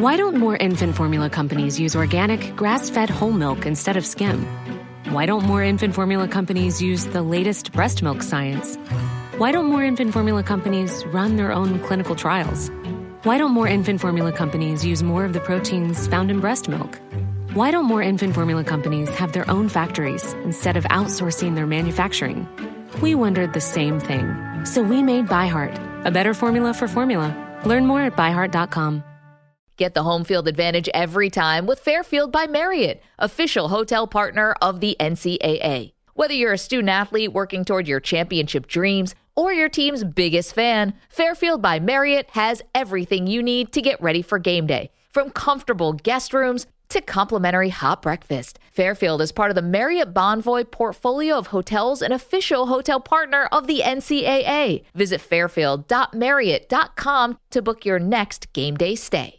Why don't more infant formula companies use organic, grass-fed whole milk instead of skim? Why don't more infant formula companies use the latest breast milk science? Why don't more infant formula companies run their own clinical trials? Why don't more infant formula companies use more of the proteins found in breast milk? Why don't more infant formula companies have their own factories instead of outsourcing their manufacturing? We wondered the same thing. So we made ByHeart, a better formula for formula. Learn more at byheart.com. Get the home field advantage every time with Fairfield by Marriott, official hotel partner of the NCAA. Whether you're a student athlete working toward your championship dreams or your team's biggest fan, Fairfield by Marriott has everything you need to get ready for game day. From comfortable guest rooms to complimentary hot breakfast, Fairfield is part of the Marriott Bonvoy portfolio of hotels and official hotel partner of the NCAA. Visit fairfield.marriott.com to book your next game day stay.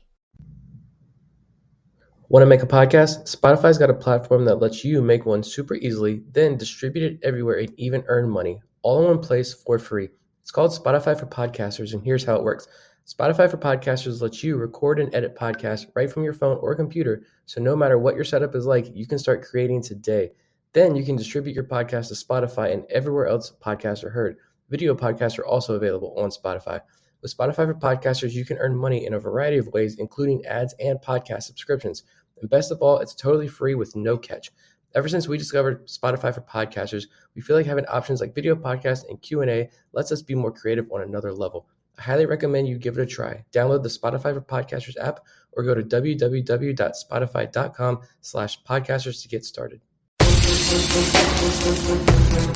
Want to make a podcast? Spotify's got a platform that lets you make one super easily, then distribute it everywhere and even earn money, all in one place for free. It's called Spotify for Podcasters, and here's how it works. Spotify for Podcasters lets you record and edit podcasts right from your phone or computer, so no matter what your setup is like, you can start creating today. Then you can distribute your podcast to Spotify and everywhere else podcasts are heard. Video podcasts are also available on Spotify. With Spotify for Podcasters, you can earn money in a variety of ways, including ads and podcast subscriptions. And best of all, it's totally free with no catch. Ever since we discovered Spotify for Podcasters, we feel like having options like video podcasts and Q&A lets us be more creative on another level. I highly recommend you give it a try. Download the Spotify for Podcasters app or go to www.spotify.com/podcasters to get started.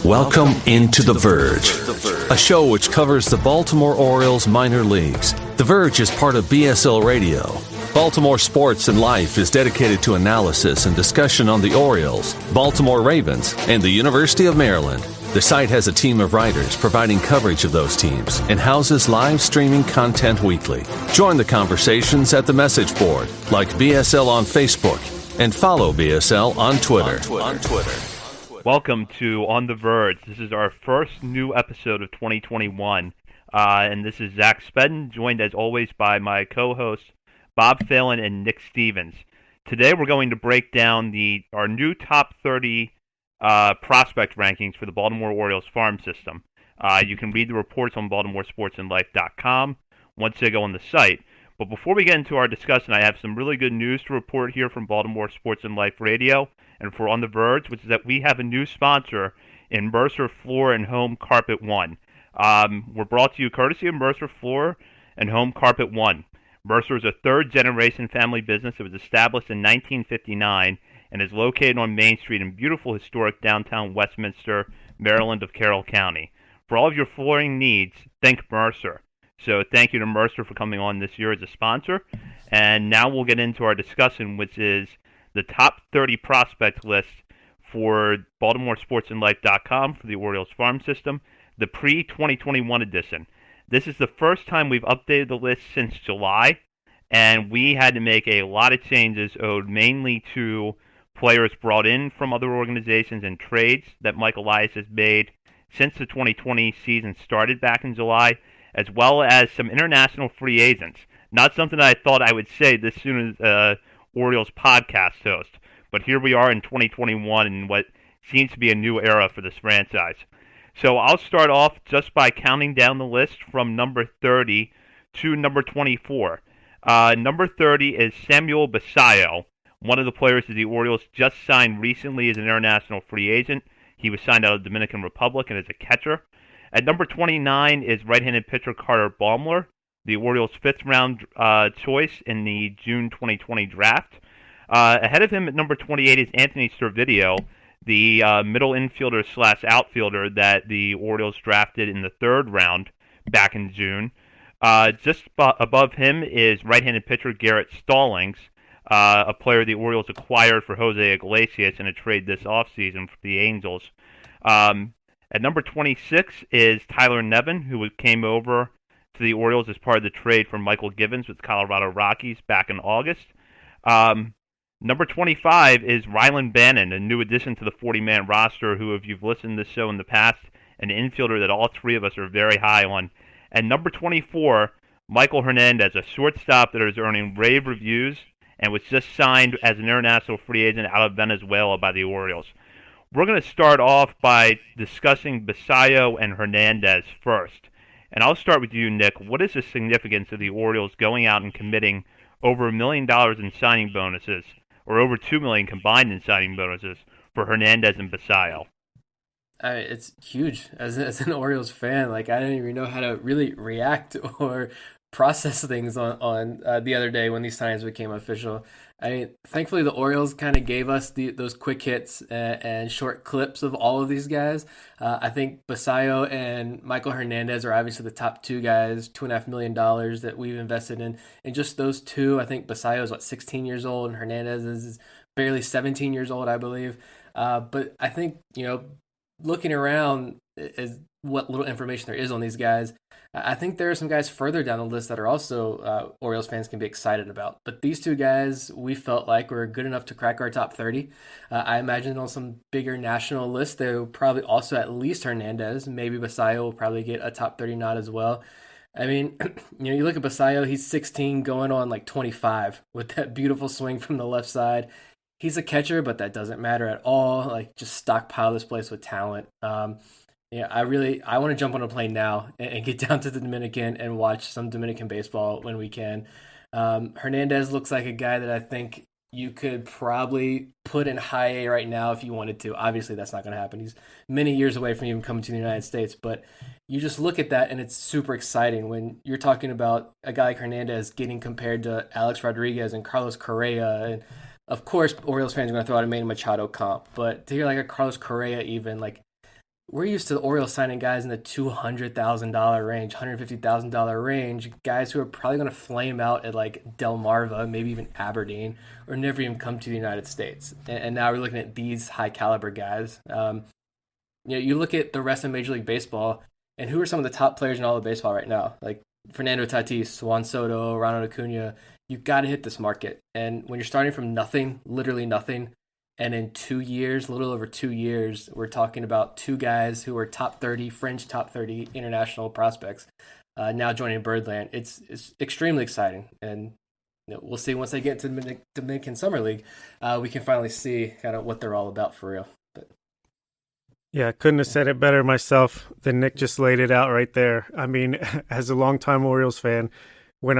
Welcome into The Verge, a show which covers the Baltimore Orioles minor leagues. The Verge is part of BSL Radio. Baltimore Sports and Life is dedicated to analysis and discussion on the Orioles, Baltimore Ravens, and the University of Maryland. The site has a team of writers providing coverage of those teams and houses live streaming content weekly. Join the conversations at the message board, like BSL on Facebook, and follow BSL on Twitter. Welcome to On the Verge. This is our first new episode of 2021, and this is Zach Spedden, joined as always by my co-hosts Bob Phelan and Nick Stevens. Today we're going to break down our new top 30 prospect rankings for the Baltimore Orioles farm system. You can read the reports on BaltimoreSportsAndLife.com once they go on the site. But before we get into our discussion, I have some really good news to report here from Baltimore Sports and Life Radio and for On the Verge, which is that we have a new sponsor in Mercer Floor and Home Carpet One. We're brought to you courtesy of Mercer Floor and Home Carpet One. Mercer is a third-generation family business that was established in 1959 and is located on Main Street in beautiful historic downtown Westminster, Maryland of Carroll County. For all of your flooring needs, think Mercer. So thank you to Mercer for coming on this year as a sponsor. And now we'll get into our discussion, which is the top 30 prospect list for BaltimoreSportsAndLife.com for the Orioles farm system, the pre-2021 edition. This is the first time we've updated the list since July, and we had to make a lot of changes owed mainly to players brought in from other organizations and trades that Mike Elias has made since the 2020 season started back in July, as well as some international free agents. Not something I thought I would say this soon as Orioles podcast host, but here we are in 2021 in what seems to be a new era for this franchise. So I'll start off just by counting down the list from number 30 to number 24. Number 30 is Samuel Basayo, one of the players that the Orioles just signed recently as an international free agent. He was signed out of the Dominican Republic and is a catcher. At number 29 is right-handed pitcher Carter Baumler, the Orioles' fifth-round choice in the June 2020 draft. Ahead of him at number 28 is Anthony Servideo, the middle infielder / outfielder that the Orioles drafted in the third round back in June. Just above him is right-handed pitcher Garrett Stallings, a player the Orioles acquired for Jose Iglesias in a trade this offseason for the Angels. At number 26 is Tyler Nevin, who came over to the Orioles as part of the trade for Michael Givens with the Colorado Rockies back in August. Number 25 is Rylan Bannon, a new addition to the 40-man roster who, if you've listened to this show in the past, an infielder that all three of us are very high on. And number 24, Michael Hernandez, a shortstop that is earning rave reviews and was just signed as an international free agent out of Venezuela by the Orioles. We're going to start off by discussing Basallo and Hernandez first. And I'll start with you, Nick. What is the significance of the Orioles going out and committing over $1 million in signing bonuses, or over $2 million combined in signing bonuses, for Hernandez and Basallo? It's huge. As an Orioles fan, like, I didn't even know how to really react or process things on the other day when these signings became official. I mean, thankfully the Orioles kind of gave us those quick hits and short clips of all of these guys. I think Basallo and Michael Hernandez are obviously the top two guys, $2.5 million that we've invested in. And just those two, I think Basallo is 16 years old and Hernandez is barely 17 years old, I believe. But I think, looking around is what little information there is on these guys, I think there are some guys further down the list that are also Orioles fans can be excited about. But these two guys, we felt like were good enough to crack our top 30. I imagine on some bigger national lists, there will probably also at least Hernandez. Maybe Basallo will probably get a top 30 nod as well. I mean, you look at Basallo, he's 16 going on like 25 with that beautiful swing from the left side. He's a catcher, but that doesn't matter at all. Like, just stockpile this place with talent. I want to jump on a plane now and get down to the Dominican and watch some Dominican baseball when we can. Hernandez looks like a guy that I think you could probably put in high A right now if you wanted to. Obviously, that's not going to happen. He's many years away from even coming to the United States, but you just look at that and it's super exciting when you're talking about a guy like Hernandez getting compared to Alex Rodriguez and Carlos Correa. And of course, Orioles fans are going to throw out a Manny Machado comp, but to hear like a Carlos Correa even, like, we're used to the Orioles signing guys in the $200,000 range, $150,000 range, guys who are probably going to flame out at like Delmarva, maybe even Aberdeen, or never even come to the United States. And now we're looking at these high caliber guys. You look at the rest of Major League Baseball, and who are some of the top players in all of baseball right now? Like Fernando Tatis, Juan Soto, Ronald Acuna. You've got to hit this market. And when you're starting from nothing, literally nothing, and in 2 years, a little over 2 years, we're talking about two guys who are top 30, fringe top 30 international prospects now joining Birdland. It's extremely exciting. And we'll see once they get to the Dominican Summer League, we can finally see kind of what they're all about for real. But yeah, I couldn't have said it better myself than Nick just laid it out right there. I mean, as a longtime Orioles fan, when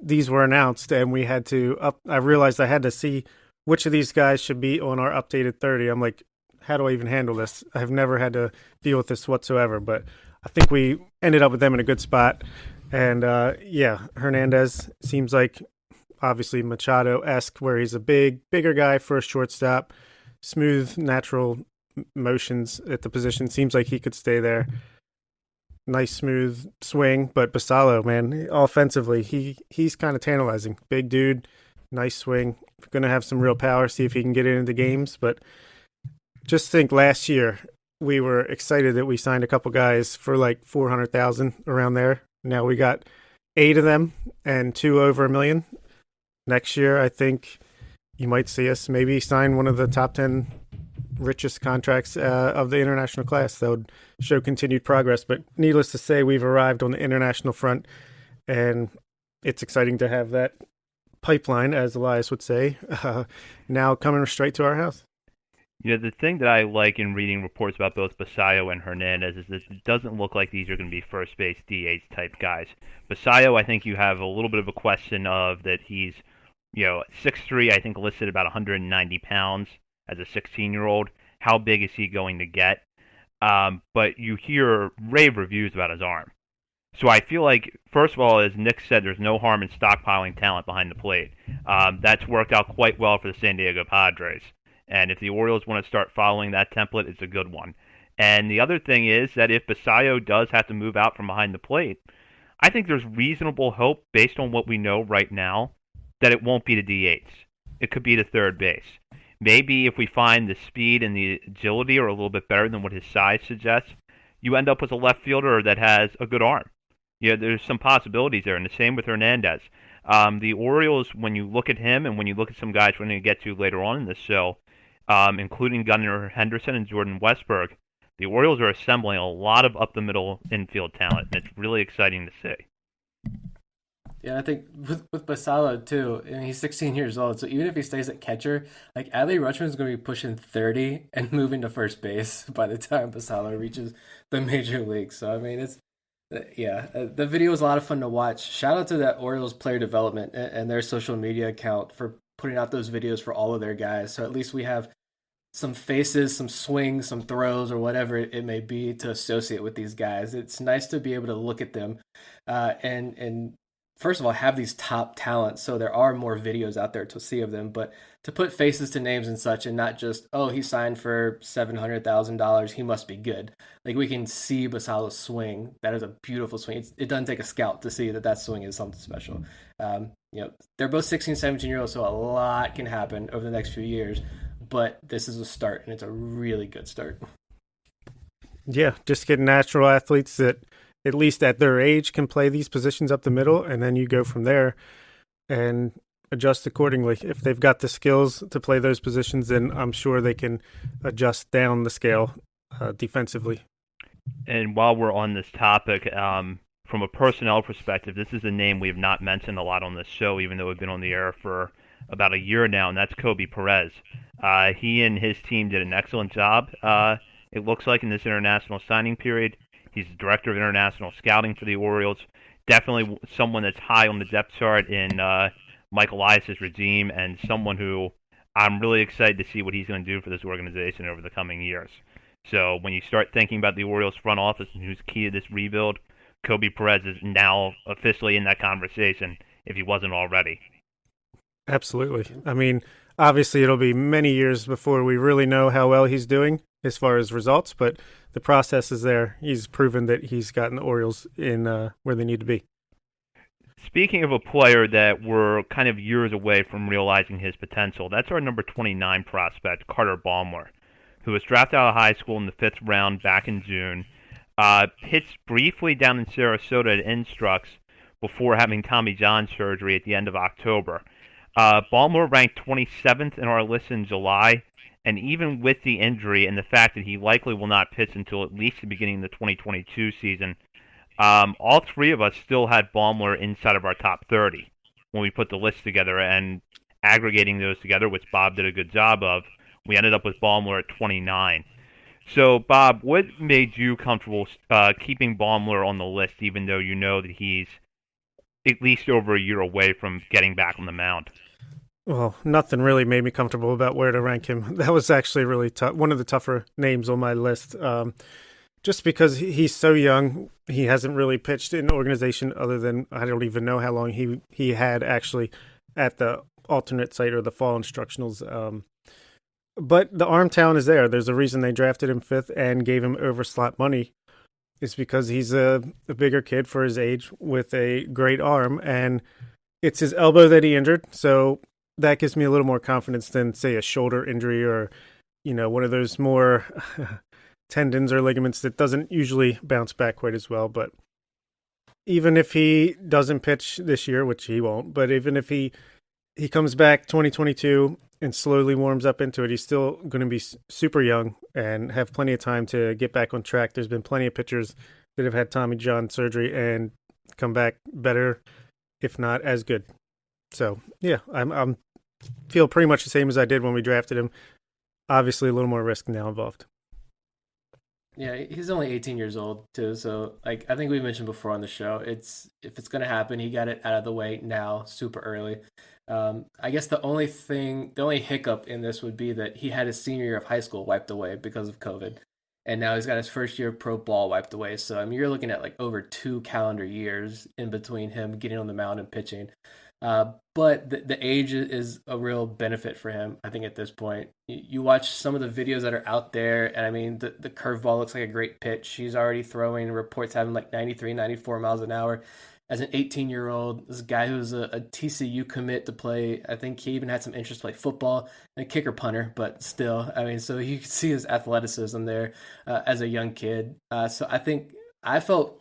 these were announced and we had to I realized I had to see which of these guys should be on our updated 30. I'm like, how do I even handle this? I've never had to deal with this whatsoever, but I think we ended up with them in a good spot. And Hernandez seems like obviously Machado-esque, where he's a bigger guy for a shortstop, smooth, natural motions at the position. Seems like he could stay there. Nice, smooth swing. But Basallo, man, offensively, he's kind of tantalizing. Big dude, nice swing. Going to have some real power, see if he can get into games. But just think last year, we were excited that we signed a couple guys for like $400,000 around there. Now we got 8 of them and 2 over $1 million. Next year, I think you might see us maybe sign one of the top 10 richest contracts of the international class. That would show continued progress. But needless to say, we've arrived on the international front, and it's exciting to have that pipeline, as Elias would say, now coming straight to our house. The thing that I like in reading reports about both Basallo and Hernandez is that it doesn't look like these are going to be first base DH type guys. Basallo, I think you have a little bit of a question of that he's, 6'3", I think listed about 190 pounds as a 16-year-old. How big is he going to get? But you hear rave reviews about his arm. So I feel like, first of all, as Nick said, there's no harm in stockpiling talent behind the plate. That's worked out quite well for the San Diego Padres. And if the Orioles want to start following that template, it's a good one. And the other thing is that if Basallo does have to move out from behind the plate, I think there's reasonable hope, based on what we know right now, that it won't be to DH. It could be to third base. Maybe if we find the speed and the agility are a little bit better than what his size suggests, you end up with a left fielder that has a good arm. There's some possibilities there, and the same with Hernandez. The Orioles, when you look at him and when you look at some guys we're going to get to later on in this show, including Gunnar Henderson and Jordan Westberg, the Orioles are assembling a lot of up-the-middle infield talent, and it's really exciting to see. Yeah, I think with Basalo too, and he's 16 years old. So even if he stays at catcher, like Adley Rutschman's going to be pushing 30 and moving to first base by the time Basalo reaches the major league. So I mean, it's yeah, the video was a lot of fun to watch. Shout out to that Orioles player development and their social media account for putting out those videos for all of their guys. So at least we have some faces, some swings, some throws, or whatever it may be to associate with these guys. It's nice to be able to look at them and first of all have these top talents. So there are more videos out there to see of them, but to put faces to names and such, and not just he signed for $700,000, he must be good. Like we can see Basalo's swing. That is a beautiful swing. It doesn't take a scout to see that swing is something special. They're both 16, 17-year-olds, so a lot can happen over the next few years. But this is a start, and it's a really good start. Yeah, just get natural athletes that, at least at their age, can play these positions up the middle, and then you go from there and adjust accordingly. If they've got the skills to play those positions, then I'm sure they can adjust down the scale defensively. And while we're on this topic, from a personnel perspective, this is a name we have not mentioned a lot on this show, even though we've been on the air for about a year now, and that's Kobe Perez. He and his team did an excellent job, it looks like, in this international signing period. He's the director of international scouting for the Orioles. Definitely someone that's high on the depth chart in Mike Elias's regime, and someone who I'm really excited to see what he's going to do for this organization over the coming years. So when you start thinking about the Orioles front office and who's key to this rebuild, Kobe Perez is now officially in that conversation, if he wasn't already. Absolutely. I mean, obviously it'll be many years before we really know how well he's doing as far as results, but the process is there. He's proven that he's gotten the Orioles in where they need to be. Speaking of a player that we're kind of years away from realizing his potential, that's our number 29 prospect, Carter Baumler, who was drafted out of high school in the 5th round back in June, pitched briefly down in Sarasota at Instructs before having Tommy John surgery at the end of October. Baumler ranked 27th in our list in July, and even with the injury and the fact that he likely will not pitch until at least the beginning of the 2022 season, all three of us still had Baumler inside of our top 30 when we put the list together, and aggregating those together, which Bob did a good job of, we ended up with Baumler at 29. So, Bob, what made you comfortable keeping Baumler on the list, even though you know that he's at least over a year away from getting back on the mound? Well, nothing really made me comfortable about where to rank him. That was actually really tough. One of the tougher names on my list, just because he's so young. He hasn't really pitched in an organization other than, I don't even know how long he had actually at the alternate site or the fall instructionals. But the arm talent is there. There's a reason they drafted him 5th and gave him over slot money. It's because he's a bigger kid for his age with a great arm, and it's his elbow that he injured. So that gives me a little more confidence than, say, a shoulder injury or, one of those more tendons or ligaments that doesn't usually bounce back quite as well. But even if he doesn't pitch this year, which he won't, but even if he comes back 2022 and slowly warms up into it, he's still going to be super young and have plenty of time to get back on track. There's been plenty of pitchers that have had Tommy John surgery and come back better, if not as good. So, yeah, I'm feel pretty much the same as I did when we drafted him. Obviously, a little more risk now involved. Yeah, he's only 18 years old too, so I think we mentioned before on the show, if it's going to happen, he got it out of the way now, super early. I guess the only hiccup in this would be that he had his senior year of high school wiped away because of COVID, and now he's got his first year of pro ball wiped away. So you're looking at like over 2 calendar years in between him getting on the mound and pitching. But the age is a real benefit for him, I think, at this point. You watch some of the videos that are out there, and the curveball looks like a great pitch. He's already throwing, reports having like 93, 94 miles an hour. As an 18-year-old, this guy who's a TCU commit to play, I think he even had some interest to play football, and a kicker punter, but still, so you can see his athleticism there as a young kid. So I think I felt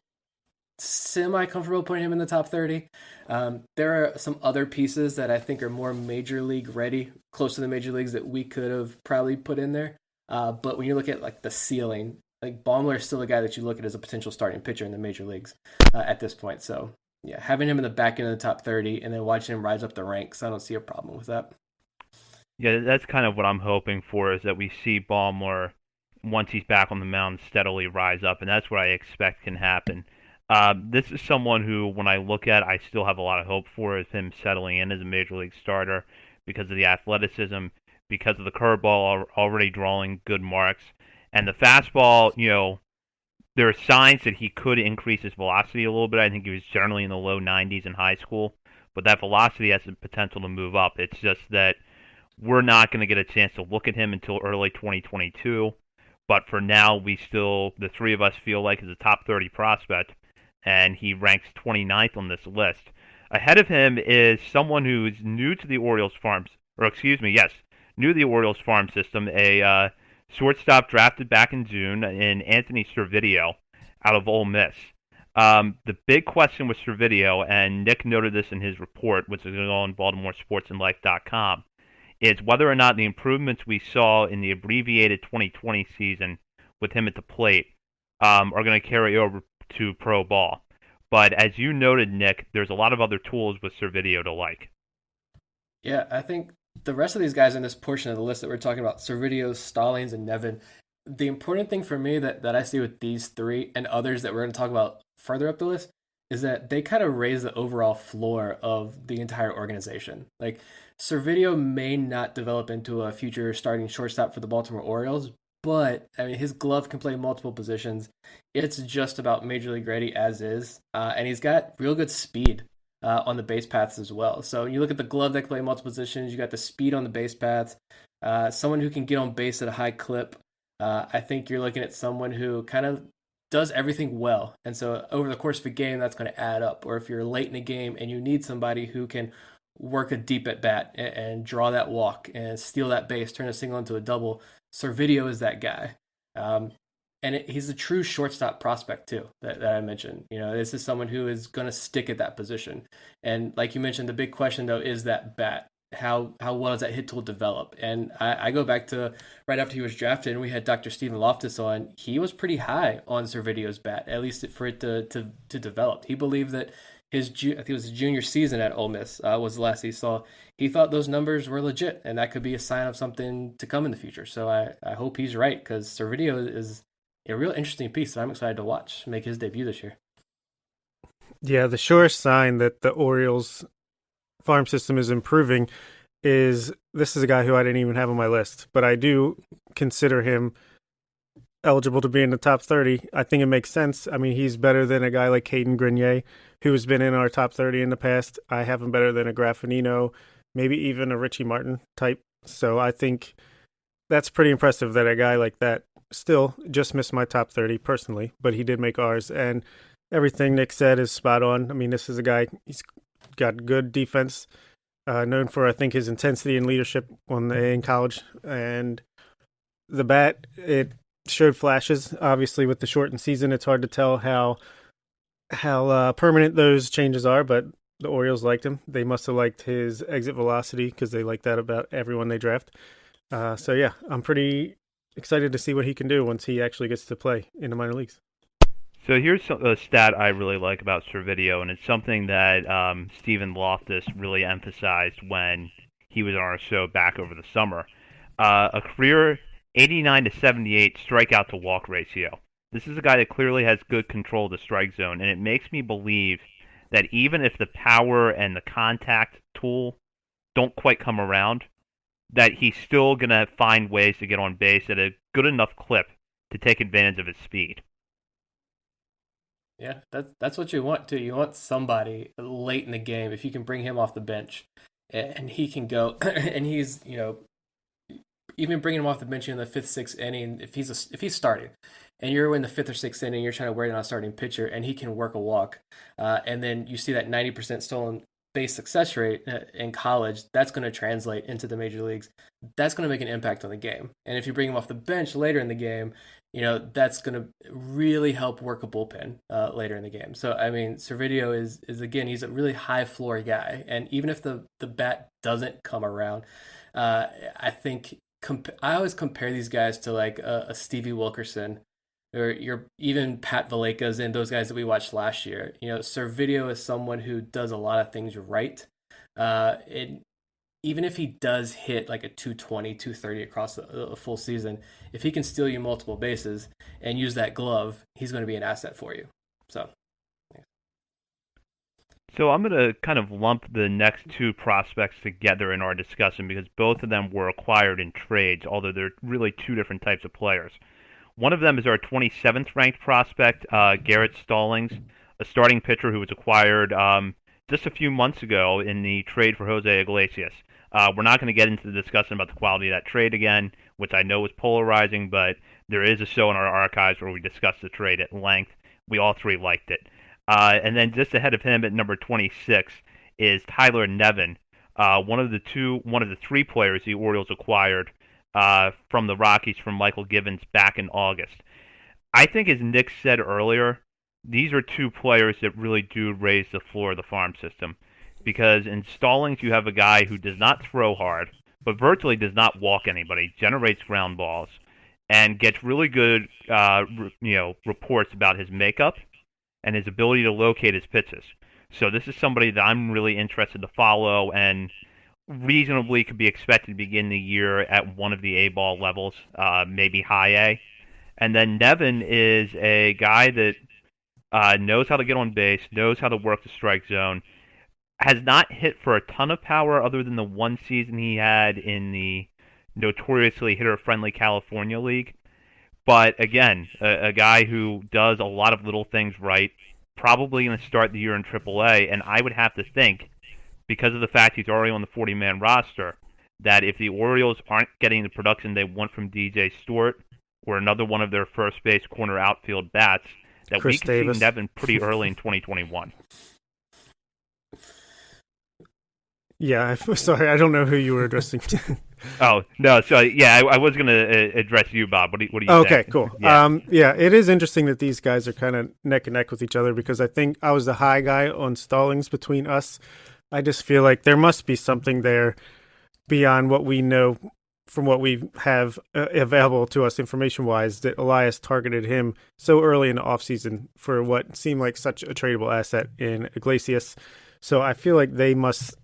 semi-comfortable putting him in the top 30. There are some other pieces that I think are more major league ready, close to the major leagues, that we could have probably put in there. But when you look at like the ceiling, like Baumler is still a guy that you look at as a potential starting pitcher in the major leagues at this point. So yeah, having him in the back end of the top 30 and then watching him rise up the ranks, I don't see a problem with that. Yeah, that's kind of what I'm hoping for, is that we see Ballmore, once he's back on the mound, steadily rise up, and that's what I expect can happen. This is someone who, when I look at, I still have a lot of hope for, is him settling in as a major league starter because of the athleticism, because of the curveball already drawing good marks, and the fastball. There are signs that he could increase his velocity a little bit. I think he was generally in the low 90s in high school, but that velocity has the potential to move up. It's just that we're not going to get a chance to look at him until early 2022. But for now, the three of us feel like he's a top 30 prospect, and he ranks 29th on this list. Ahead of him is someone who is new to the Orioles new to the Orioles farm system, a shortstop drafted back in June in Anthony Servideo out of Ole Miss. The big question with Servideo, and Nick noted this in his report, which is on BaltimoreSportsAndLife.com, is whether or not the improvements we saw in the abbreviated 2020 season with him at the plate are going to carry over to pro ball. But as you noted, Nick, there's a lot of other tools with Servideo to like. Yeah, I think the rest of these guys in this portion of the list that we're talking about, Servideo, Stallings, and Nevin, the important thing for me that I see with these three and others that we're going to talk about further up the list is that they kind of raise the overall floor of the entire organization. Like, Servideo may not develop into a future starting shortstop for the Baltimore Orioles, but I mean, his glove can play multiple positions. It's just about major league ready as is, and he's got real good speed on the base paths as well. So you look at the glove that can play multiple positions. You got the speed on the base paths. Someone who can get on base at a high clip. I think you're looking at someone who kind of does everything well. And so over the course of a game, that's going to add up. Or if you're late in a game and you need somebody who can work a deep at bat and draw that walk and steal that base, turn a single into a double, Servideo is that guy. He's a true shortstop prospect too, that I mentioned. This is someone who is going to stick at that position. And like you mentioned, the big question though is that bat. How well does that hit tool develop? And I go back to right after he was drafted, and we had Dr. Stephen Loftus on. He was pretty high on Servideo's bat, at least for it to develop. He believed that I think it was his junior season at Ole Miss was the last he saw. He thought those numbers were legit, and that could be a sign of something to come in the future. So I hope he's right, because Servideo is a real interesting piece that I'm excited to watch make his debut this year. Yeah, the surest sign that the Orioles farm system is improving is this is a guy who I didn't even have on my list, but I do consider him eligible to be in the top 30. I think it makes sense. I mean, he's better than a guy like Caden Grenier, who has been in our top 30 in the past. I have him better than a Graffinino, maybe even a Richie Martin type. So I think that's pretty impressive that a guy like that still just missed my top 30 personally, but he did make ours. And everything Nick said is spot on. I mean, this is a guy, he's got good defense, known for, I think, his intensity and leadership in college. And the bat, it showed flashes. Obviously, with the shortened season, it's hard to tell how permanent those changes are, but the Orioles liked him. They must have liked his exit velocity, because they like that about everyone they draft. So, yeah, I'm pretty excited to see what he can do once he actually gets to play in the minor leagues. So here's a stat I really like about Servideo, and it's something that Stephen Loftus really emphasized when he was on our show back over the summer. A career 89 to 78 strikeout to walk ratio. This is a guy that clearly has good control of the strike zone, and it makes me believe that even if the power and the contact tool don't quite come around, that he's still going to find ways to get on base at a good enough clip to take advantage of his speed. Yeah, that's what you want too. You want somebody late in the game, if you can bring him off the bench and he can go and he's, even bringing him off the bench in the 5th, 6th inning, if he's starting and you're in the 5th or 6th inning, you're trying to wear it on a starting pitcher and he can work a walk, and then you see that 90% stolen base success rate in college, that's going to translate into the major leagues. That's going to make an impact on the game. And if you bring him off the bench later in the game, that's going to really help work a bullpen later in the game. So, I mean, Servideo is again, he's a really high floor guy. And even if the bat doesn't come around, I think I always compare these guys to like a Stevie Wilkerson or your even Pat Vallecas and those guys that we watched last year. Servideo is someone who does a lot of things right. It Even if he does hit like a 220, 230 across a full season, if he can steal you multiple bases and use that glove, he's going to be an asset for you. So I'm going to kind of lump the next two prospects together in our discussion because both of them were acquired in trades, although they're really two different types of players. One of them is our 27th ranked prospect, Garrett Stallings, a starting pitcher who was acquired just a few months ago in the trade for Jose Iglesias. We're not going to get into the discussion about the quality of that trade again, which I know was polarizing, but there is a show in our archives where we discuss the trade at length. We all three liked it. And then just ahead of him at number 26 is Tyler Nevin, one of the three players the Orioles acquired from the Rockies from Michael Givens back in August. I think, as Nick said earlier, these are two players that really do raise the floor of the farm system. Because in Stallings, you have a guy who does not throw hard, but virtually does not walk anybody, generates ground balls, and gets really good, reports about his makeup and his ability to locate his pitches. So this is somebody that I'm really interested to follow and reasonably could be expected to begin the year at one of the A-ball levels, maybe high A. And then Nevin is a guy that knows how to get on base, knows how to work the strike zone, has not hit for a ton of power other than the one season he had in the notoriously hitter-friendly California League. But again, a guy who does a lot of little things right, probably going to start the year in AAA, and I would have to think, because of the fact he's already on the 40-man roster, that if the Orioles aren't getting the production they want from DJ Stewart or another one of their first base corner outfield bats, that Chris we could Davis. see Nevin pretty early in 2021. Yeah, I'm sorry, I don't know who you were addressing. Oh, no, so yeah, I was going to address you, Bob. What do you think? Okay, cool. Yeah. It is interesting that these guys are kind of neck and neck with each other because I think I was the high guy on Stallings between us. I just feel like there must be something there beyond what we know from what we have available to us information-wise that Elias targeted him so early in the offseason for what seemed like such a tradable asset in Iglesias. So I feel like they must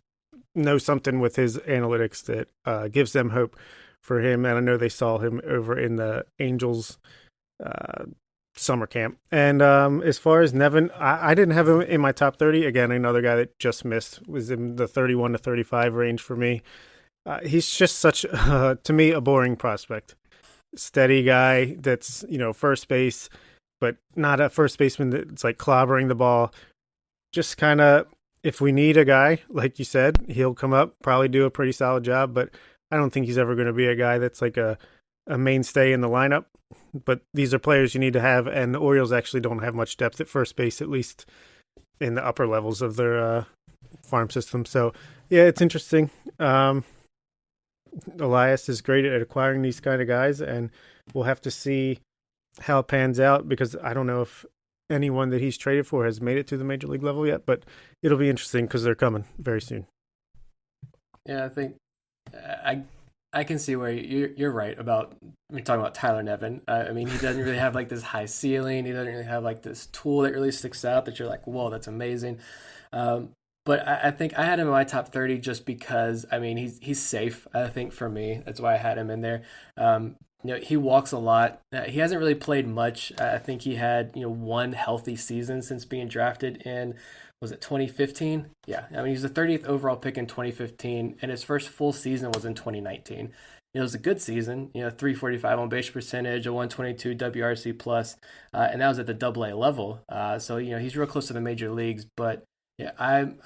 know something with his analytics that gives them hope for him. And I know they saw him over in the Angels summer camp. And as far as Nevin, I didn't have him in my top 30. Again, another guy that just missed, was in the 31 to 35 range for me. He's just such, to me, a boring prospect. Steady guy that's, first base, but not a first baseman that's like clobbering the ball. Just kind of, if we need a guy, like you said, he'll come up, probably do a pretty solid job, but I don't think he's ever going to be a guy that's like a mainstay in the lineup. But these are players you need to have, and the Orioles actually don't have much depth at first base, at least in the upper levels of their farm system. So, yeah, it's interesting. Elias is great at acquiring these kind of guys, and we'll have to see how it pans out because I don't know if anyone that he's traded for has made it to the major league level yet, but it'll be interesting because they're coming very soon. Yeah, I think I can see where you're right about talking about Tyler Nevin. I mean, he doesn't really have like this high ceiling. He doesn't really have like this tool that really sticks out that you're like, whoa, that's amazing. But I think I had him in my top 30 just because, I mean, he's safe, I think, for me. That's why I had him in there. He walks a lot. He hasn't really played much. I think he had, one healthy season since being drafted in, was it 2015? Yeah. I mean, he was the 30th overall pick in 2015, and his first full season was in 2019. It was a good season, 345 on base percentage, a 122 WRC plus, and that was at the AA level. So, he's real close to the major leagues, but yeah,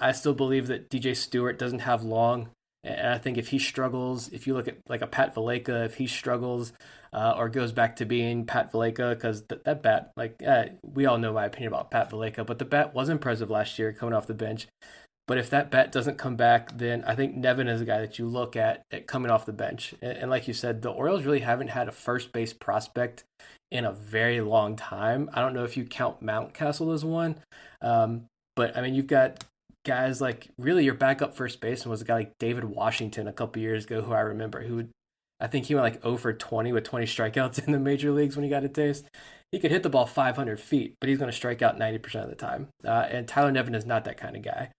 I still believe that DJ Stewart doesn't have long. And I think if he struggles, if you look at like a Pat Valleca, if he struggles or goes back to being Pat Valleca, because that bat, we all know my opinion about Pat Valleca, but the bat was impressive last year coming off the bench. But if that bat doesn't come back, then I think Nevin is a guy that you look at coming off the bench. And like you said, the Orioles really haven't had a first base prospect in a very long time. I don't know if you count Mountcastle as one. But, I mean, you've got guys like, really your backup first baseman was a guy like David Washington a couple years ago, who I remember, who I think he went like 0 for 20 with 20 strikeouts in the major leagues when he got a taste. He could hit the ball 500 feet, but he's going to strike out 90% of the time. And Tyler Nevin is not that kind of guy.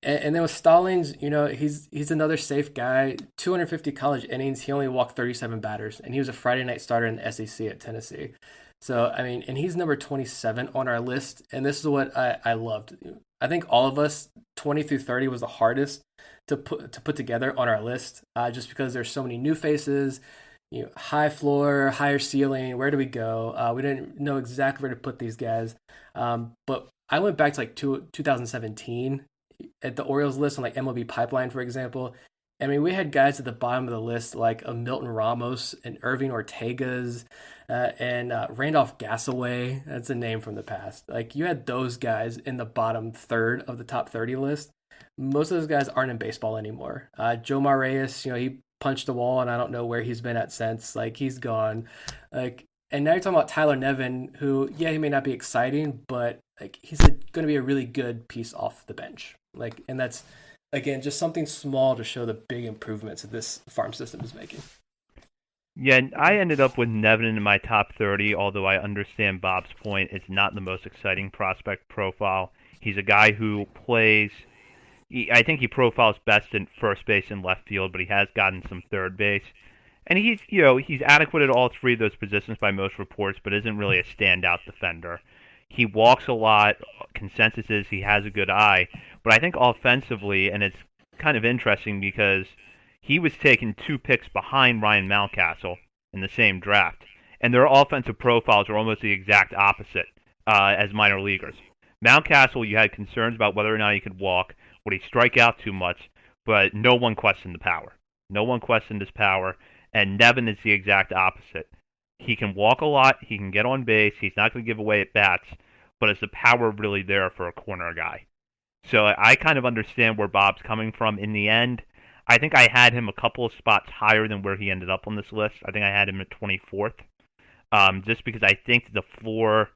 And then with Stallings, he's another safe guy. 250 college innings. He only walked 37 batters, and he was a Friday night starter in the SEC at Tennessee. So, I mean, and he's number 27 on our list. And this is what I loved. I think all of us, 20 through 30 was the hardest to put together on our list, just because there's so many new faces, high floor, higher ceiling. Where do we go? We didn't know exactly where to put these guys. But I went back to like 2017 at the Orioles list on like MLB Pipeline, for example. I mean, we had guys at the bottom of the list like a Milton Ramos and Irving Ortega's and Randolph Gasaway. That's a name from the past. Like, you had those guys in the bottom third of the top 30 list. Most of those guys aren't in baseball anymore. Joe Marias, he punched the wall, and I don't know where he's been at since. Like, he's gone. Like, and now you're talking about Tyler Nevin, who, he may not be exciting, but like, he's going to be a really good piece off the bench. Like, and that's, again, just something small to show the big improvements that this farm system is making. Yeah, I ended up with Nevin in my top 30, although I understand Bob's point. It's not the most exciting prospect profile. He's a guy who plays, I think he profiles best in first base and left field, but he has gotten some third base. And he's adequate at all three of those positions by most reports, but isn't really a standout defender. He walks a lot. Consensus is he has a good eye. But I think offensively, and it's kind of interesting because he was taken 2 picks behind Ryan Mountcastle in the same draft. And their offensive profiles are almost the exact opposite as minor leaguers. Mountcastle, you had concerns about whether or not he could walk. Would he strike out too much? But no one questioned the power. No one questioned his power. And Nevin is the exact opposite. He can walk a lot. He can get on base. He's not going to give away at bats. But is the power really there for a corner guy? So I kind of understand where Bob's coming from. In the end, I think I had him a couple of spots higher than where he ended up on this list. I think I had him at 24th. Just because I think the floor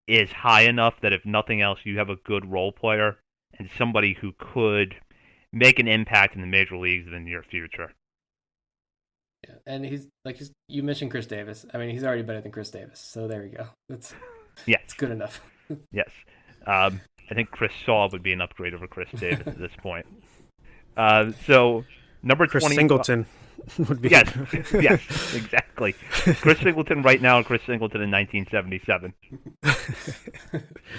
is high enough that if nothing else, you have a good role player and somebody who could make an impact in the major leagues in the near future. Yeah, and you mentioned Chris Davis. I mean, he's already better than Chris Davis. So there we go. It's good enough. Yes. I think Chris Saul would be an upgrade over Chris Davis at this point. So number 20. Chris Singleton would be. Yes, exactly. Chris Singleton right now and Chris Singleton in 1977.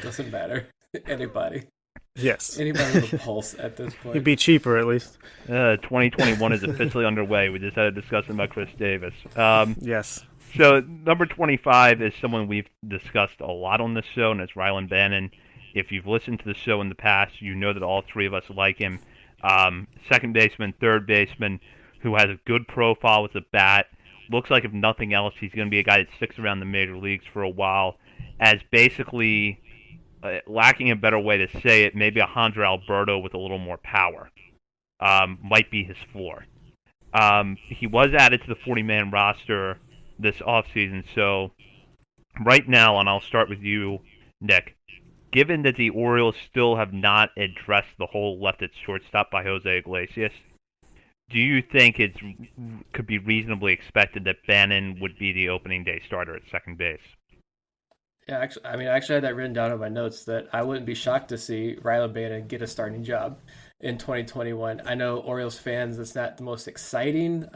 Doesn't matter. Anybody. Yes. Anybody with a pulse at this point. He'd be cheaper at least. 2021 is officially underway. We just had a discussion about Chris Davis. Yes. So number 25 is someone we've discussed a lot on this show, and it's Rylan Bannon. If you've listened to the show in the past, you know that all three of us like him. Second baseman, third baseman, who has a good profile with a bat. Looks like, if nothing else, he's going to be a guy that sticks around the major leagues for a while. As basically, lacking a better way to say it, maybe a Alejandro Alberto with a little more power might be his floor. He was added to the 40-man roster this offseason, so right now, and I'll start with you, Nick, given that the Orioles still have not addressed the hole left at shortstop by Jose Iglesias, do you think it could be reasonably expected that Bannon would be the opening day starter at second base? Yeah, I actually had that written down in my notes that I wouldn't be shocked to see Rylan Bannon get a starting job in 2021. I know Orioles fans, that's not the most exciting,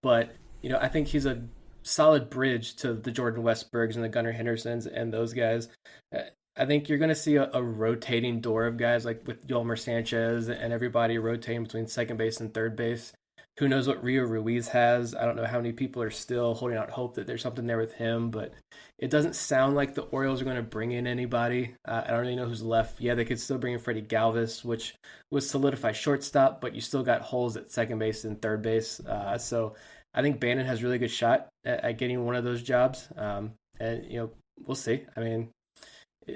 but I think he's a solid bridge to the Jordan Westbergs and the Gunnar Hendersons and those guys. I think you're going to see a rotating door of guys like with Yolmer Sanchez and everybody rotating between second base and third base. Who knows what Rio Ruiz has? I don't know how many people are still holding out hope that there's something there with him, but it doesn't sound like the Orioles are going to bring in anybody. I don't really know who's left. Yeah, they could still bring in Freddie Galvis, which was solidified shortstop, but you still got holes at second base and third base. So I think Bannon has a really good shot at getting one of those jobs. And, we'll see. I mean,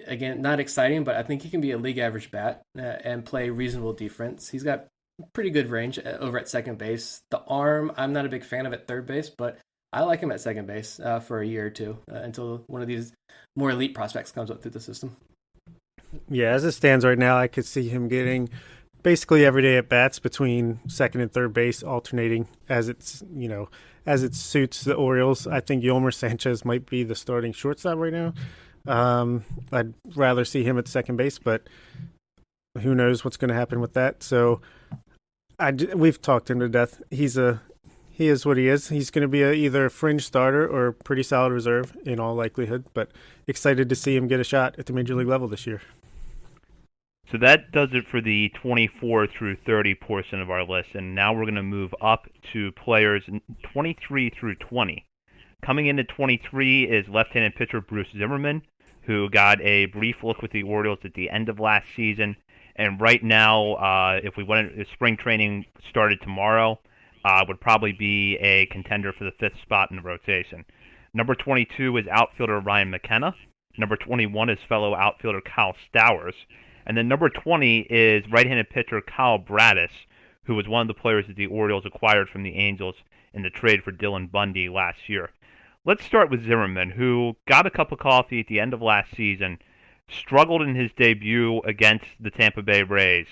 again, not exciting, but I think he can be a league average bat and play reasonable defense. He's got pretty good range over at second base. The arm, I'm not a big fan of at third base, but I like him at second base for a year or two until one of these more elite prospects comes up through the system. Yeah, as it stands right now, I could see him getting basically everyday at bats between second and third base, alternating as as it suits the Orioles. I think Yolmer Sanchez might be the starting shortstop right now. I'd rather see him at second base, but who knows what's going to happen with that. So we've talked him to death. He is what he is. He's going to be either a fringe starter or a pretty solid reserve in all likelihood, but excited to see him get a shot at the major league level this year. So that does it for the 24 through 30 portion of our list, and now we're going to move up to players 23 through 20. Coming into 23 is left-handed pitcher Bruce Zimmerman, who got a brief look with the Orioles at the end of last season, and right now, if spring training started tomorrow, would probably be a contender for the fifth spot in the rotation. Number 22 is outfielder Ryan McKenna. Number 21 is fellow outfielder Kyle Stowers. And then number 20 is right-handed pitcher Kyle Bradis, who was one of the players that the Orioles acquired from the Angels in the trade for Dylan Bundy last year. Let's start with Zimmerman, who got a cup of coffee at the end of last season, struggled in his debut against the Tampa Bay Rays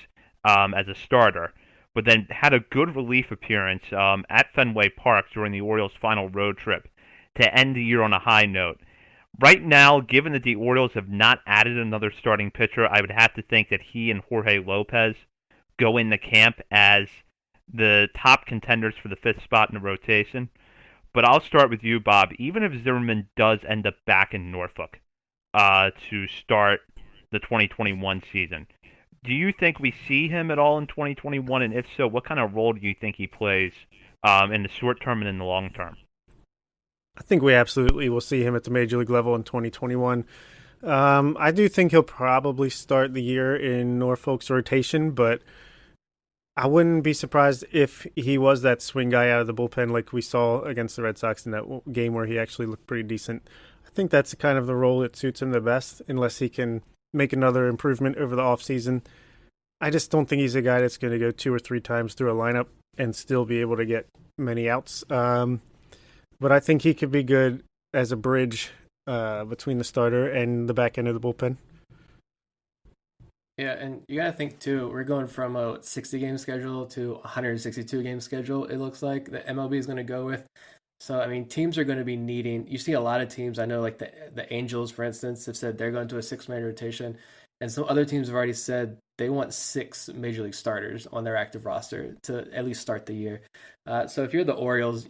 as a starter, but then had a good relief appearance at Fenway Park during the Orioles' final road trip to end the year on a high note. Right now, given that the Orioles have not added another starting pitcher, I would have to think that he and Jorge Lopez go into camp as the top contenders for the fifth spot in the rotation. But I'll start with you, Bob. Even if Zimmerman does end up back in Norfolk to start the 2021 season, do you think we see him at all in 2021? And if so, what kind of role do you think he plays in the short term and in the long term? I think we absolutely will see him at the major league level in 2021. I do think he'll probably start the year in Norfolk's rotation, but I wouldn't be surprised if he was that swing guy out of the bullpen like we saw against the Red Sox in that game where he actually looked pretty decent. I think that's kind of the role that suits him the best, unless he can make another improvement over the offseason. I just don't think he's a guy that's going to go 2 or 3 times through a lineup and still be able to get many outs. But I think he could be good as a bridge between the starter and the back end of the bullpen. Yeah, and you got to think, too, we're going from a 60-game schedule to a 162-game schedule, it looks like, the MLB is going to go with. So, I mean, teams are going to be needing – you see a lot of teams, I know, like the Angels, for instance, have said they're going to a 6-man rotation. And some other teams have already said they want 6 major league starters on their active roster to at least start the year. So if you're the Orioles,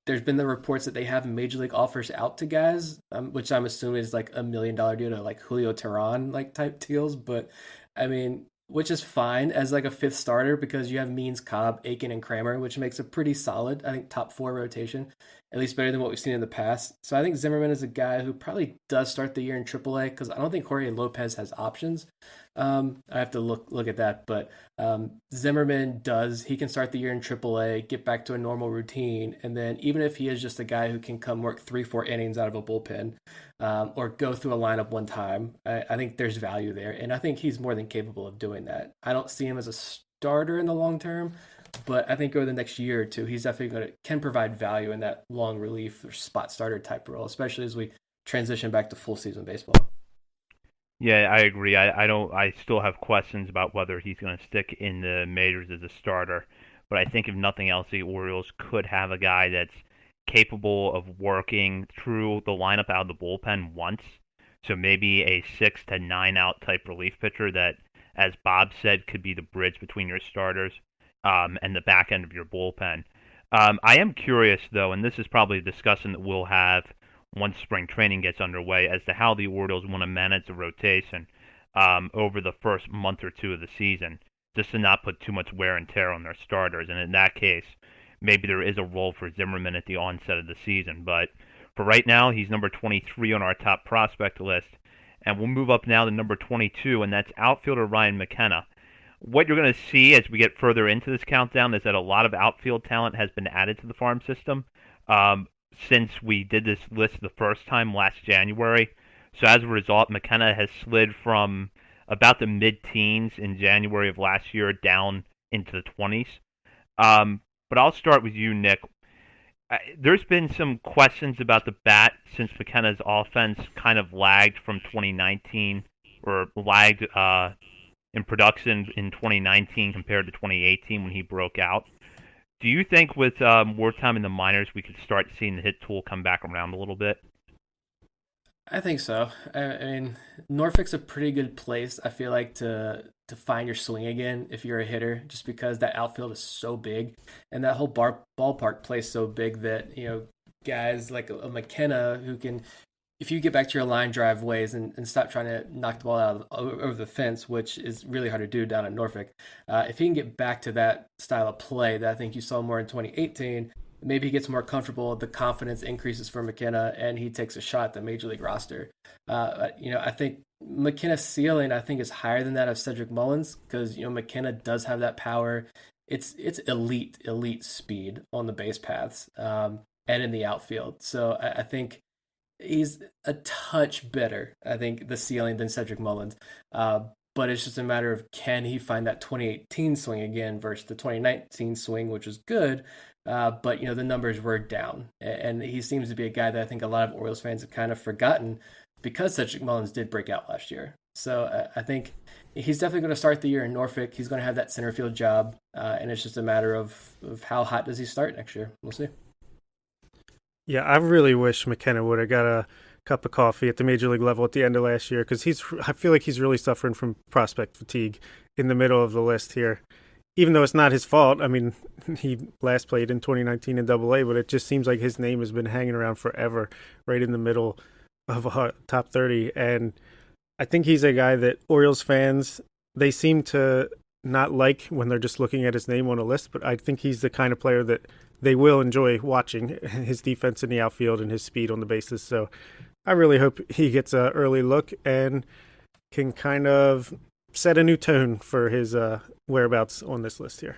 there's been the reports that they have major league offers out to guys, which I'm assuming is like $1 million deal to like Julio Teheran like type deals. But I mean, which is fine as like a 5th starter because you have Means, Cobb, Aiken, and Kramer, which makes a pretty solid, I think, top 4 rotation, at least better than what we've seen in the past. So I think Zimmerman is a guy who probably does start the year in AAA because I don't think Jorge Lopez has options. I have to look at that, but Zimmerman he can start the year in AAA, get back to a normal routine, and then even if he is just a guy who can come work 3-4 innings out of a bullpen or go through a lineup one time, I think there's value there, and I think he's more than capable of doing that. I don't see him as a starter in the long term, but I think over the next year or two, he's definitely can provide value in that long relief or spot starter type role, especially as we transition back to full season baseball. Yeah, I agree. I still have questions about whether he's going to stick in the majors as a starter, but I think if nothing else, the Orioles could have a guy that's capable of working through the lineup out of the bullpen once. So maybe a 6 to 9 out type relief pitcher that, as Bob said, could be the bridge between your starters and the back end of your bullpen. I am curious, though, and this is probably a discussion that we'll have once spring training gets underway, as to how the Orioles want to manage the rotation over the first month or two of the season, just to not put too much wear and tear on their starters. And in that case, maybe there is a role for Zimmerman at the onset of the season. But for right now, he's number 23 on our top prospect list. And we'll move up now to number 22, and that's outfielder Ryan McKenna. What you're going to see as we get further into this countdown is that a lot of outfield talent has been added to the farm system since we did this list the first time last January. So as a result, McKenna has slid from about the mid-teens in January of last year down into the 20s. But I'll start with you, Nick. There's been some questions about the bat since McKenna's offense kind of lagged from 2019, or lagged in production in 2019 compared to 2018 when he broke out. Do you think with more time in the minors, we could start seeing the hit tool come back around a little bit? I think so. I mean, Norfolk's a pretty good place, I feel like, to find your swing again if you're a hitter, just because that outfield is so big, and that whole ballpark plays so big that guys like a McKenna who can, if you get back to your line drive ways and stop trying to knock the ball out over the fence, which is really hard to do down at Norfolk, if he can get back to that style of play that I think you saw more in 2018. Maybe he gets more comfortable, the confidence increases for McKenna, and he takes a shot at the major league roster. I think McKenna's ceiling, I think, is higher than that of Cedric Mullins, because McKenna does have that power. It's elite speed on the base paths, and in the outfield. So I think he's a touch better, I think, the ceiling than Cedric Mullins. But it's just a matter of, can he find that 2018 swing again versus the 2019 swing, which was good. But the numbers were down, and he seems to be a guy that I think a lot of Orioles fans have kind of forgotten, because Cedric Mullins did break out last year. So I think he's definitely going to start the year in Norfolk. He's going to have that center field job, and it's just a matter of how hot does he start next year. We'll see. Yeah, I really wish McKenna would have got a cup of coffee at the major league level at the end of last year, because I feel like he's really suffering from prospect fatigue in the middle of the list here. Even though it's not his fault. I mean, he last played in 2019 in Double-A, but it just seems like his name has been hanging around forever, right in the middle of a top 30. And I think he's a guy that Orioles fans, they seem to not like when they're just looking at his name on a list, but I think he's the kind of player that they will enjoy watching, his defense in the outfield and his speed on the bases. So I really hope he gets an early look and can kind of set a new tone for his whereabouts on this list here.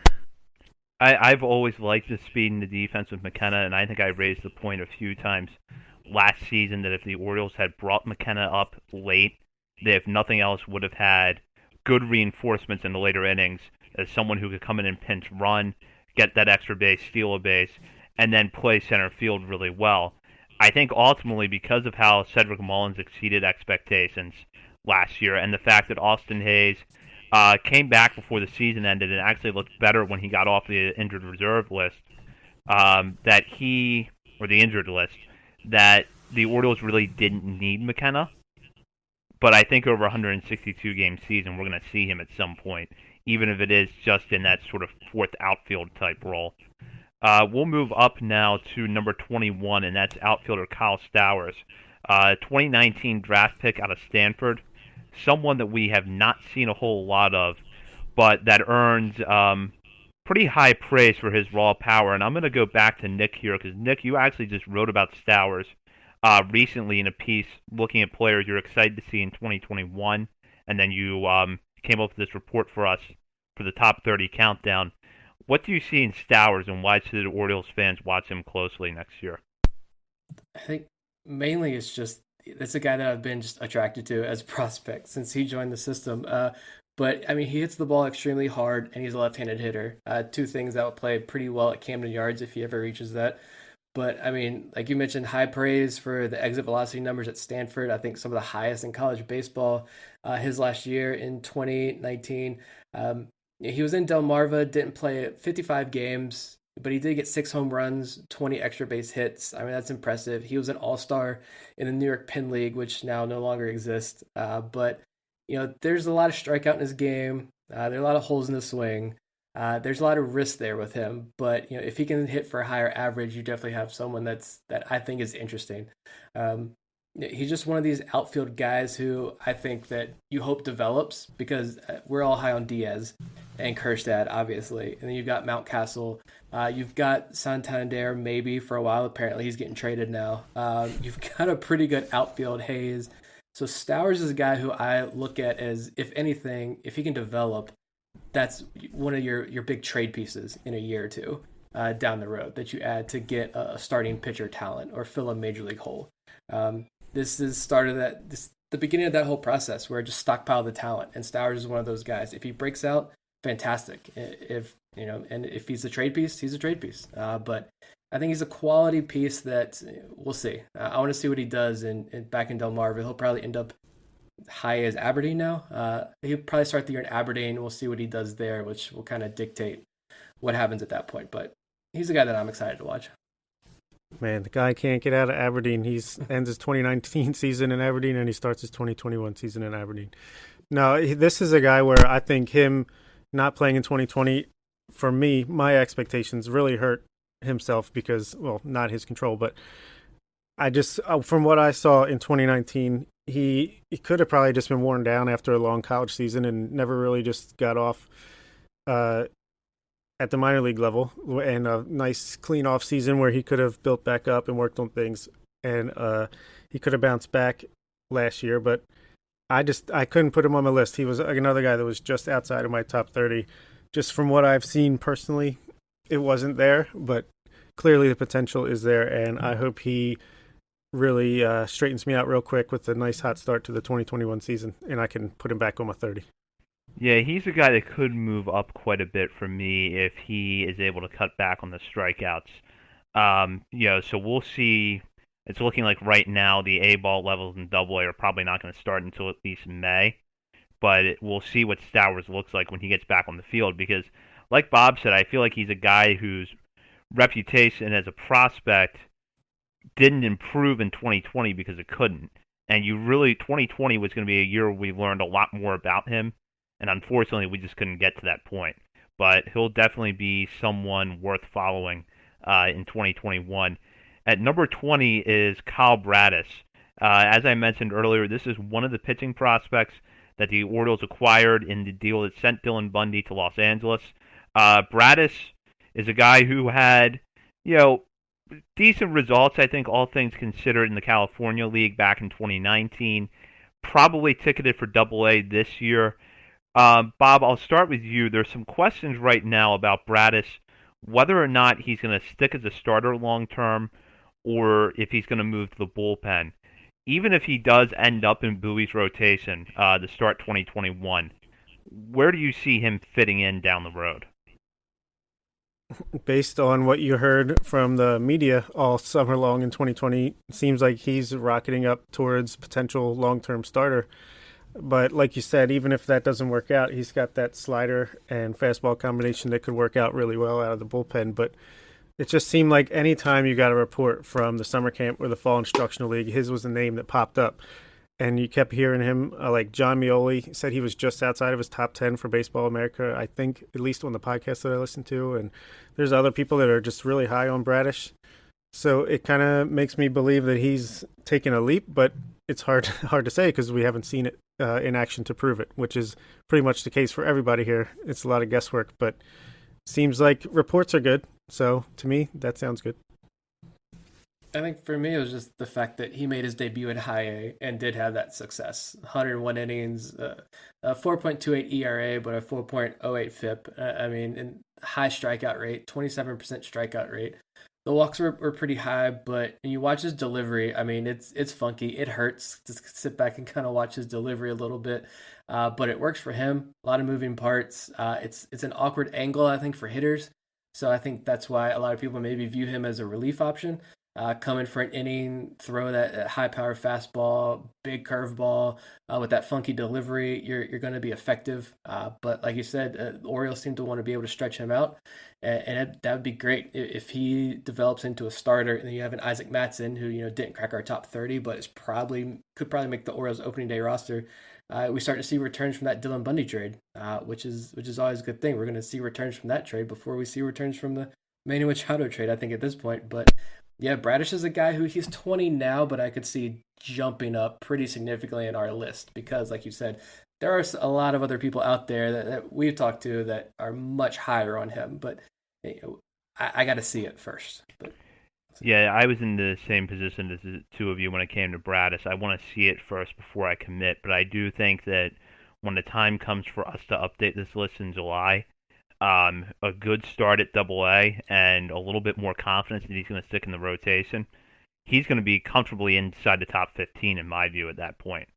I've always liked the speed in the defense with McKenna, and I think I raised the point a few times last season that if the Orioles had brought McKenna up late, they, if nothing else, would have had good reinforcements in the later innings as someone who could come in and pinch run, get that extra base, steal a base, and then play center field really well. I think ultimately, because of how Cedric Mullins exceeded expectations last year, and the fact that Austin Hayes came back before the season ended and actually looked better when he got off the injured reserve list, or the injured list, that the Orioles really didn't need McKenna. But I think over a 162-game season, we're going to see him at some point, even if it is just in that sort of fourth outfield type role. We'll move up now to number 21, and that's outfielder Kyle Stowers. 2019 draft pick out of Stanford. Someone that we have not seen a whole lot of, but that earns pretty high praise for his raw power. And I'm going to go back to Nick here, because Nick, you actually just wrote about Stowers recently in a piece looking at players you're excited to see in 2021, and then you came up with this report for us for the top 30 countdown. What do you see in Stowers, and why should Orioles fans watch him closely next year? I think mainly it's a guy that I've been just attracted to as a prospect since he joined the system. But I mean, he hits the ball extremely hard, and he's a left-handed hitter. Two things that would play pretty well at Camden Yards if he ever reaches that. But I mean, like you mentioned, high praise for the exit velocity numbers at Stanford. I think some of the highest in college baseball. His last year in 2019, he was in Delmarva, didn't play 55 games, but he did get 6 home runs, 20 extra base hits. I mean, that's impressive. He was an all-star in the New York Penn League, which now no longer exists. But there's a lot of strikeout in his game. There are a lot of holes in the swing. There's a lot of risk there with him, but if he can hit for a higher average, you definitely have someone that I think is interesting. He's just one of these outfield guys who I think that you hope develops, because we're all high on Diaz and Kerstad, obviously, and then you've got Mountcastle, you've got Santander maybe for a while. Apparently, he's getting traded now. You've got a pretty good outfield, Hayes. So Stowers is a guy who I look at as, if anything, if he can develop, that's one of your big trade pieces in a year or two down the road that you add to get a starting pitcher talent or fill a major league hole. This is the beginning of that whole process where just stockpile the talent, and Stowers is one of those guys. If he breaks out, fantastic. If he's a trade piece, he's a trade piece. But I think he's a quality piece that we'll see. I want to see what he does back in Delmarva. He'll probably end up high as Aberdeen now. He'll probably start the year in Aberdeen. We'll see what he does there, which will kind of dictate what happens at that point. But he's a guy that I'm excited to watch. Man, the guy can't get out of Aberdeen. He ends his 2019 season in Aberdeen, and he starts his 2021 season in Aberdeen. No, this is a guy where I think him not playing in 2020, for me, my expectations really hurt himself because, well, not his control, but I just, from what I saw in 2019, he could have probably just been worn down after a long college season and never really just got off at the minor league level, and a nice clean off season where he could have built back up and worked on things, and he could have bounced back last year. But I couldn't put him on my list. He was another guy that was just outside of my top 30. Just from what I've seen personally, it wasn't there, but clearly the potential is there, and I hope he really straightens me out real quick with a nice hot start to the 2021 season, and I can put him back on my 30. Yeah, he's a guy that could move up quite a bit for me if he is able to cut back on the strikeouts. So we'll see. It's looking like right now the A-ball levels in Double-A are probably not going to start until at least May. But we'll see what Stowers looks like when he gets back on the field because, like Bob said, I feel like he's a guy whose reputation as a prospect didn't improve in 2020 because it couldn't. And 2020 was going to be a year where we learned a lot more about him. And unfortunately, we just couldn't get to that point. But he'll definitely be someone worth following in 2021. At number 20 is Kyle Bradish. As I mentioned earlier, this is one of the pitching prospects that the Orioles acquired in the deal that sent Dylan Bundy to Los Angeles. Bradish is a guy who had, decent results, I think, all things considered, in the California League back in 2019. Probably ticketed for Double-A this year. Bob, I'll start with you. There's some questions right now about Bradish, whether or not he's going to stick as a starter long term or if he's going to move to the bullpen. Even if he does end up in Bowie's rotation to start 2021, where do you see him fitting in down the road? Based on what you heard from the media all summer long in 2020, it seems like he's rocketing up towards potential long-term starter. But like you said, even if that doesn't work out, he's got that slider and fastball combination that could work out really well out of the bullpen. But it just seemed like any time you got a report from the summer camp or the fall instructional league, his was the name that popped up. And you kept hearing him, like John Mioli said he was just outside of his top 10 for Baseball America, I think, at least on the podcast that I listened to. And there's other people that are just really high on Bradish. So it kind of makes me believe that he's taken a leap, but it's hard to say because we haven't seen it in action to prove it, which is pretty much the case for everybody here. It's a lot of guesswork, but seems like reports are good. So to me, that sounds good. I think for me, it was just the fact that he made his debut at High A and did have that success. 101 innings, a 4.28 ERA, but a 4.08 FIP. And high strikeout rate, 27% strikeout rate. The walks were pretty high, but when you watch his delivery, it's funky. It hurts to sit back and kind of watch his delivery a little bit, but it works for him. A lot of moving parts. It's an awkward angle, I think, for hitters. So I think that's why a lot of people maybe view him as a relief option. Coming for an inning, throw that high-power fastball, big curveball with that funky delivery, you're going to be effective. But like you said, the Orioles seem to want to be able to stretch him out, and that would be great if he develops into a starter. And then you have an Isaac Matson who didn't crack our top 30, but could probably make the Orioles opening day roster. We start to see returns from that Dylan Bundy trade, which is always a good thing. We're going to see returns from that trade before we see returns from the Manny Machado trade, I think, at this point. But yeah, Bradish is a guy who he's 20 now, but I could see jumping up pretty significantly in our list because, like you said, there are a lot of other people out there that we've talked to that are much higher on him. But I got to see it first. But yeah, I was in the same position as the two of you when it came to Bradish. I want to see it first before I commit, but I do think that when the time comes for us to update this list in July, a good start at Double-A and a little bit more confidence that he's going to stick in the rotation, he's going to be comfortably inside the top 15 in my view at that point.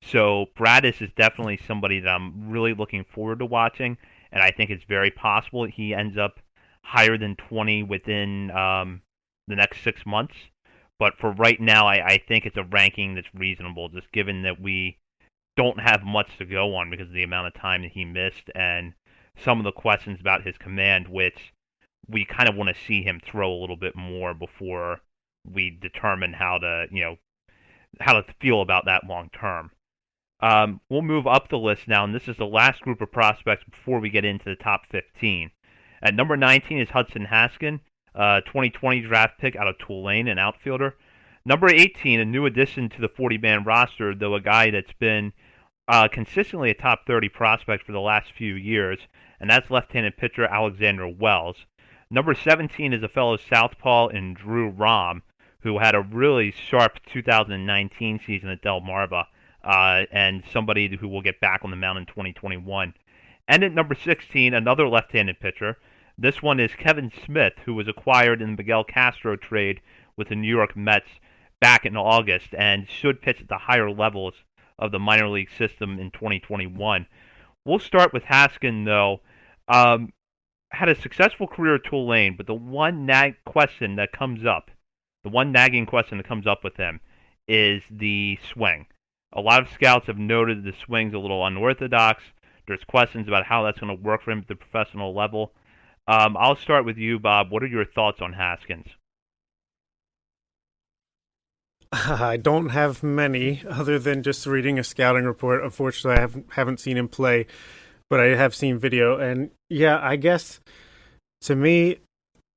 So Bradish is definitely somebody that I'm really looking forward to watching, and I think it's very possible that he ends up higher than 20 within the next 6 months. But for right now, I think it's a ranking that's reasonable, just given that we don't have much to go on because of the amount of time that he missed and some of the questions about his command, which we kind of want to see him throw a little bit more before we determine how to, how to feel about that long term. We'll move up the list now, and this is the last group of prospects before we get into the top 15. At number 19 is Hudson Haskin, 2020 draft pick out of Tulane, an outfielder. Number 18, a new addition to the 40-man roster, though a guy that's been consistently a top 30 prospect for the last few years, and that's left-handed pitcher Alexander Wells. Number 17 is a fellow southpaw in Drew Rom, who had a really sharp 2019 season at Delmarva, and somebody who will get back on the mound in 2021. And at number 16, another left-handed pitcher. This one is Kevin Smith, who was acquired in the Miguel Castro trade with the New York Mets back in August and should pitch at the higher levels of the minor league system in 2021. We'll start with Haskin, though. Had a successful career at Tulane, but the one nagging question that comes up with him is the swing. A lot of scouts have noted the swing's a little unorthodox. There's questions about how that's going to work for him at the professional level. I'll start with you, Bob. What are your thoughts on Haskins? I don't have many other than just reading a scouting report. Unfortunately, I haven't seen him play, but I have seen video. And yeah, I guess to me,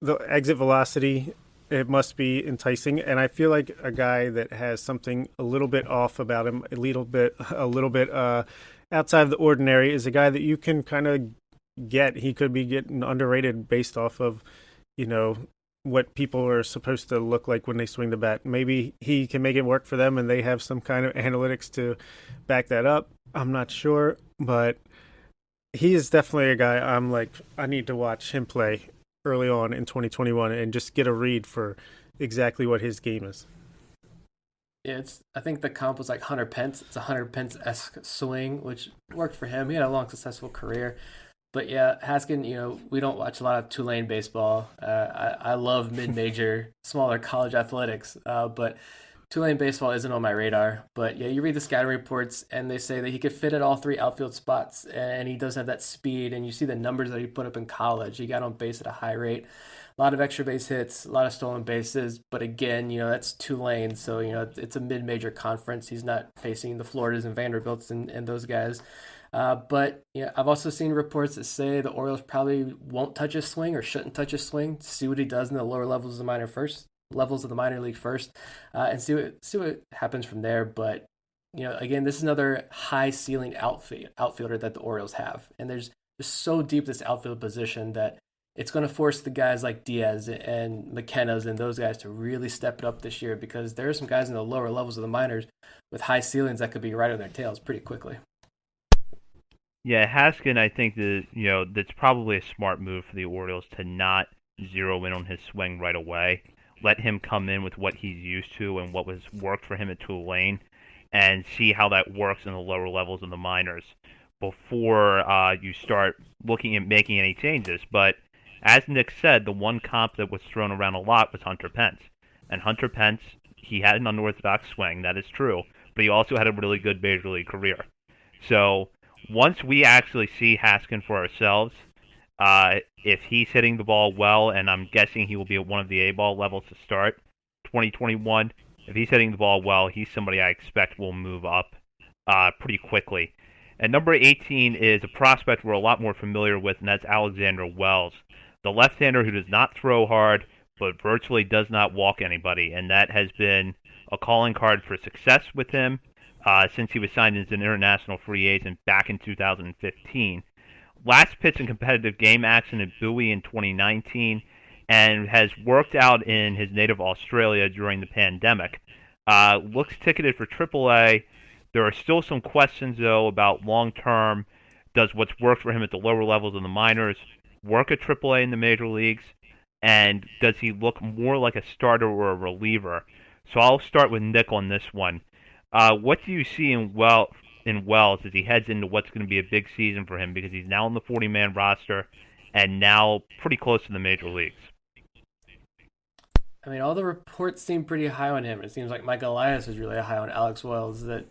the exit velocity, it must be enticing. And I feel like a guy that has something a little bit off about him, a little bit outside of the ordinary, is a guy that you can kind of get. He could be getting underrated based off of, what people are supposed to look like when they swing the bat. Maybe he can make it work for them and they have some kind of analytics to back that up. I'm not sure, but he is definitely a guy I'm like, I need to watch him play early on in 2021 and just get a read for exactly what his game is. Yeah, I think the comp was like Hunter Pence. It's a Hunter Pence-esque swing, which worked for him. He had a long, successful career. But yeah, Haskin, we don't watch a lot of Tulane baseball. I love mid-major, smaller college athletics, but Tulane baseball isn't on my radar. But yeah, you read the scouting reports, and they say that he could fit at all three outfield spots, and he does have that speed. And you see the numbers that he put up in college. He got on base at a high rate, a lot of extra base hits, a lot of stolen bases. But again, that's Tulane, so it's a mid-major conference. He's not facing the Floridas and Vanderbilts and those guys. But I've also seen reports that say the Orioles probably won't touch his swing or shouldn't touch his swing to see what he does in the lower levels of the minor league first, and see what happens from there. But again, this is another high ceiling outfielder that the Orioles have, and there's just so deep this outfield position that it's going to force the guys like Diaz and McKenna's and those guys to really step it up this year, because there are some guys in the lower levels of the minors with high ceilings that could be right on their tails pretty quickly. Yeah, Haskin, I think that's probably a smart move for the Orioles to not zero in on his swing right away. Let him come in with what he's used to and what was worked for him at Tulane, and see how that works in the lower levels of the minors before you start looking at making any changes. But as Nick said, the one comp that was thrown around a lot was Hunter Pence. And Hunter Pence, he had an unorthodox swing, that is true, but he also had a really good major league career. So once we actually see Haskin for ourselves, if he's hitting the ball well, and I'm guessing he will be at one of the A-ball levels to start 2021, if he's hitting the ball well, he's somebody I expect will move up pretty quickly. And number 18 is a prospect we're a lot more familiar with, and that's Alexander Wells, the left-hander who does not throw hard, but virtually does not walk anybody, and that has been a calling card for success with him since he was signed as an international free agent back in 2015. Last pitched in competitive game action at Bowie in 2019, and has worked out in his native Australia during the pandemic. Looks ticketed for AAA. There are still some questions, though, about long-term. Does what's worked for him at the lower levels of the minors work at AAA in the major leagues? And does he look more like a starter or a reliever? So I'll start with Nick on this one. What do you see in Wells as he heads into what's going to be a big season for him, because he's now on the 40-man roster and now pretty close to the major leagues? I mean, all the reports seem pretty high on him. It seems like Mike Elias is really high on Alex Wells, that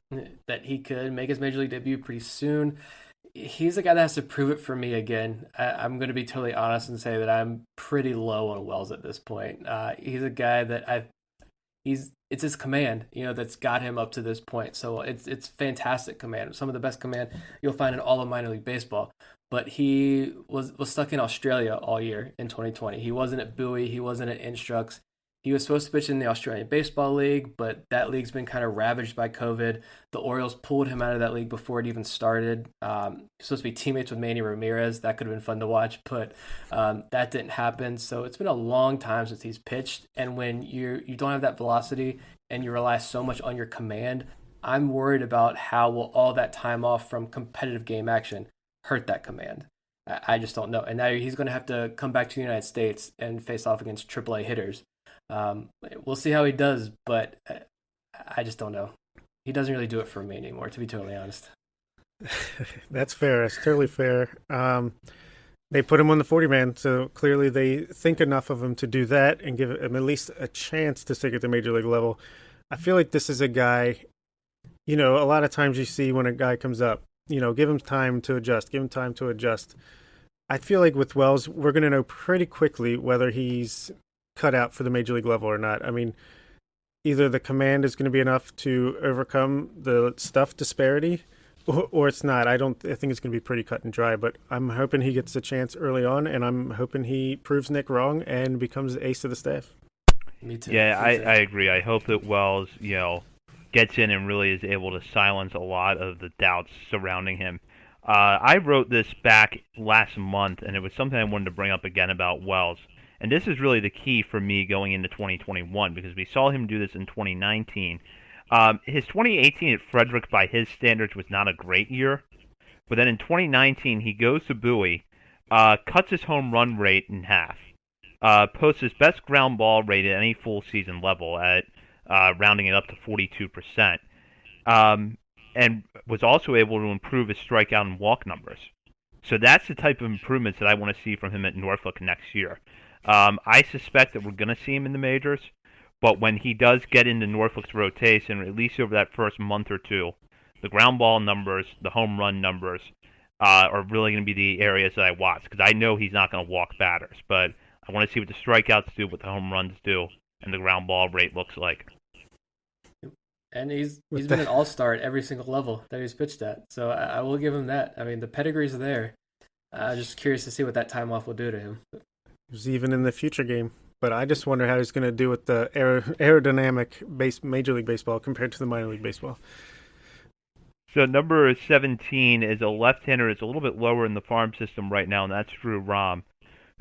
he could make his major league debut pretty soon. He's the guy that has to prove it for me again. I'm going to be totally honest and say that I'm pretty low on Wells at this point. He's a guy that it's his command, that's got him up to this point. So it's fantastic command, some of the best command you'll find in all of minor league baseball. But he was stuck in Australia all year in 2020. He wasn't at Bowie, he wasn't at Instructs. He was supposed to pitch in the Australian Baseball League, but that league's been kind of ravaged by COVID. The Orioles pulled him out of that league before it even started. He's supposed to be teammates with Manny Ramirez. That could have been fun to watch, but that didn't happen. So it's been a long time since he's pitched. And when you don't have that velocity and you rely so much on your command, I'm worried about how will all that time off from competitive game action hurt that command. I just don't know. And now he's going to have to come back to the United States and face off against AAA hitters. We'll see how he does, but I just don't know. He doesn't really do it for me anymore, to be totally honest. That's fair. That's totally fair. They put him on the 40-man, so clearly they think enough of him to do that and give him at least a chance to stick at the major league level. I feel like this is a guy, a lot of times you see when a guy comes up, give him time to adjust, I feel like with Wells, we're going to know pretty quickly whether he's cut out for the major league level or not. I mean, either the command is going to be enough to overcome the stuff disparity or it's not. I think it's going to be pretty cut and dry, but I'm hoping he gets a chance early on, and I'm hoping he proves Nick wrong and becomes the ace of the staff. Me too. Yeah, I agree. I hope that Wells, gets in and really is able to silence a lot of the doubts surrounding him. I wrote this back last month, and it was something I wanted to bring up again about Wells. And this is really the key for me going into 2021, because we saw him do this in 2019. His 2018 at Frederick, by his standards, was not a great year. But then in 2019, he goes to Bowie, cuts his home run rate in half, posts his best ground ball rate at any full season level at rounding it up to 42%, and was also able to improve his strikeout and walk numbers. So that's the type of improvements that I want to see from him at Norfolk next year. I suspect that we're going to see him in the majors, but when he does get into Norfolk's rotation, at least over that first month or two, the ground ball numbers, the home run numbers, are really going to be the areas that I watch, because I know he's not going to walk batters, but I want to see what the strikeouts do, what the home runs do, and the ground ball rate looks like. And he's been an all-star at every single level that he's pitched at, so I will give him that. I mean, the pedigree's there. I'm just curious to see what that time off will do to him. He's even in the future game, but I just wonder how he's going to do with the aerodynamic Major League Baseball compared to the minor league baseball. So number 17 is a left-hander. It's a little bit lower in the farm system right now, and that's Drew Rom,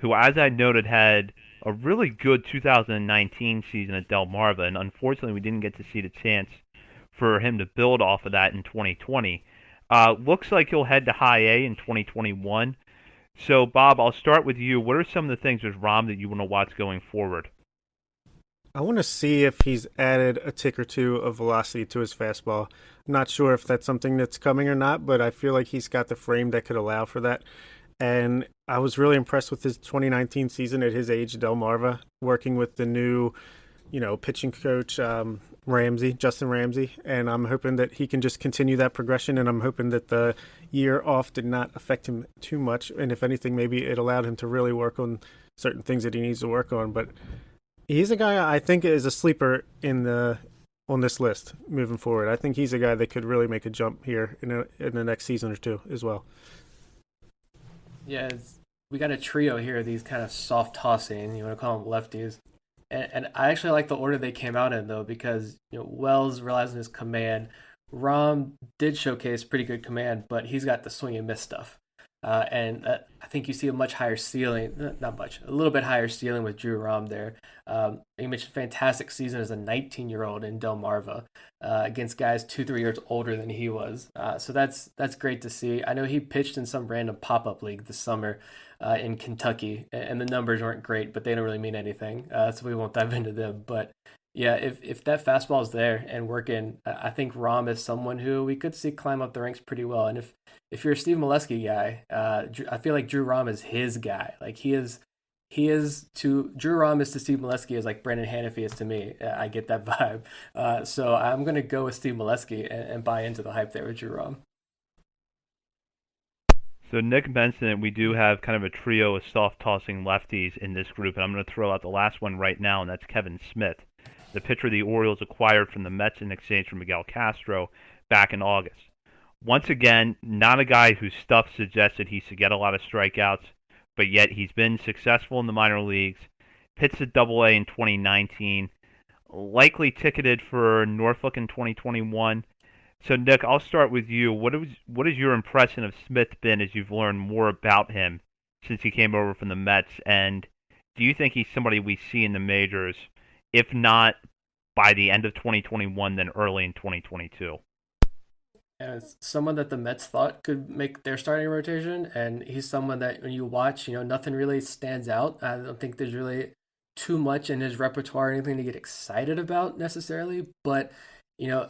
who, as I noted, had a really good 2019 season at Delmarva, and unfortunately we didn't get to see the chance for him to build off of that in 2020. Looks like he'll head to High A in 2021. So, Bob, I'll start with you. What are some of the things with Rom that you want to watch going forward? I want to see if he's added a tick or two of velocity to his fastball. I'm not sure if that's something that's coming or not, but I feel like he's got the frame that could allow for that. And I was really impressed with his 2019 season at his age, Delmarva, working with the new, pitching coach, Justin Ramsey. And I'm hoping that he can just continue that progression. And I'm hoping that the year off did not affect him too much. And if anything, maybe it allowed him to really work on certain things that he needs to work on. But he's a guy I think is a sleeper on this list moving forward. I think he's a guy that could really make a jump here in the next season or two as well. Yeah, we got a trio here of these kind of soft tossing, you want to call them lefties. And I actually like the order they came out in, though, because Wells relies on his command. Rom did showcase pretty good command, but he's got the swing and miss stuff. And I think you see a much higher ceiling, not much, a little bit higher ceiling with Drew Rom there. He mentioned fantastic season as a 19-year-old in Delmarva against guys 2-3 years older than he was. So that's great to see. I know he pitched in some random pop-up league this summer in Kentucky, and the numbers weren't great, but they don't really mean anything. So we won't dive into them. But yeah, if that fastball is there and working, I think Rom is someone who we could see climb up the ranks pretty well. And if you're a Steve Molesky guy, I feel like Drew Rom is his guy. Like he he is to Drew Rom is to Steve Molesky as like Brandon Hanifee is to me. I get that vibe. So I'm going to go with Steve Molesky and buy into the hype there with Drew Rom. So Nick mentioned that we do have kind of a trio of soft-tossing lefties in this group, and I'm going to throw out the last one right now, and that's Kevin Smith, the pitcher the Orioles acquired from the Mets in exchange for Miguel Castro back in August. Once again, not a guy whose stuff suggested he should get a lot of strikeouts, but yet he's been successful in the minor leagues, pitched at Double-A in 2019, likely ticketed for Norfolk in 2021. So, Nick, I'll start with you. What has your impression of Smith been as you've learned more about him since he came over from the Mets? And do you think he's somebody we see in the majors, if not by the end of 2021, then early in 2022? And it's someone that the Mets thought could make their starting rotation, and he's someone that when you watch, nothing really stands out. I don't think there's really too much in his repertoire or anything to get excited about necessarily, but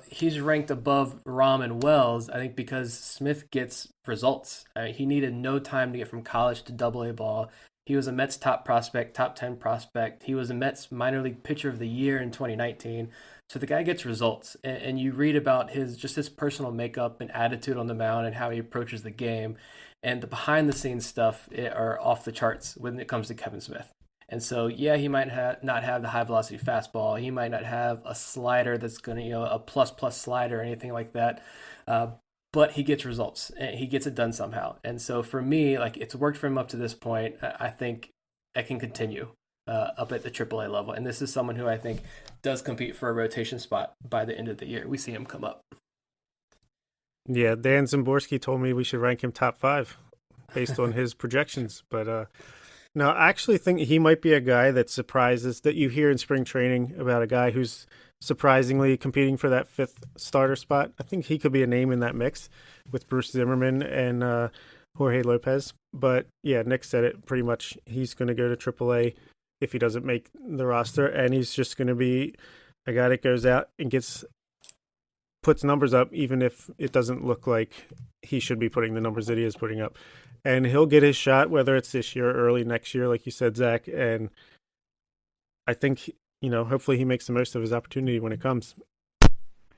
he's ranked above Rom and Wells, I think, because Smith gets results. He needed no time to get from college to Double-A ball. He was a Mets top prospect, top 10 prospect. He was a Mets minor league pitcher of the year in 2019. So the guy gets results. And you read about his personal makeup and attitude on the mound and how he approaches the game. And the behind the scenes stuff are off the charts when it comes to Kevin Smith. And so, yeah, he might not have the high velocity fastball. He might not have a slider that's going to, a plus slider or anything like that. But he gets results. And he gets it done somehow. And so for me, like, it's worked for him up to this point. I think it can continue up at the AAA level. And this is someone who I think does compete for a rotation spot by the end of the year. We see him come up. Yeah, Dan Zimborski told me we should rank him top 5 based on his projections. But no, I actually think he might be a guy that surprises, that you hear in spring training about a guy who's surprisingly competing for that 5th starter spot. I think he could be a name in that mix with Bruce Zimmerman and Jorge Lopez. But yeah, Nick said it pretty much. He's going to go to AAA if he doesn't make the roster, and he's just going to be a guy that goes out and puts numbers up, even if it doesn't look like he should be putting the numbers that he is putting up. And he'll get his shot, whether it's this year or early next year, like you said, Zach. And I think, hopefully he makes the most of his opportunity when it comes,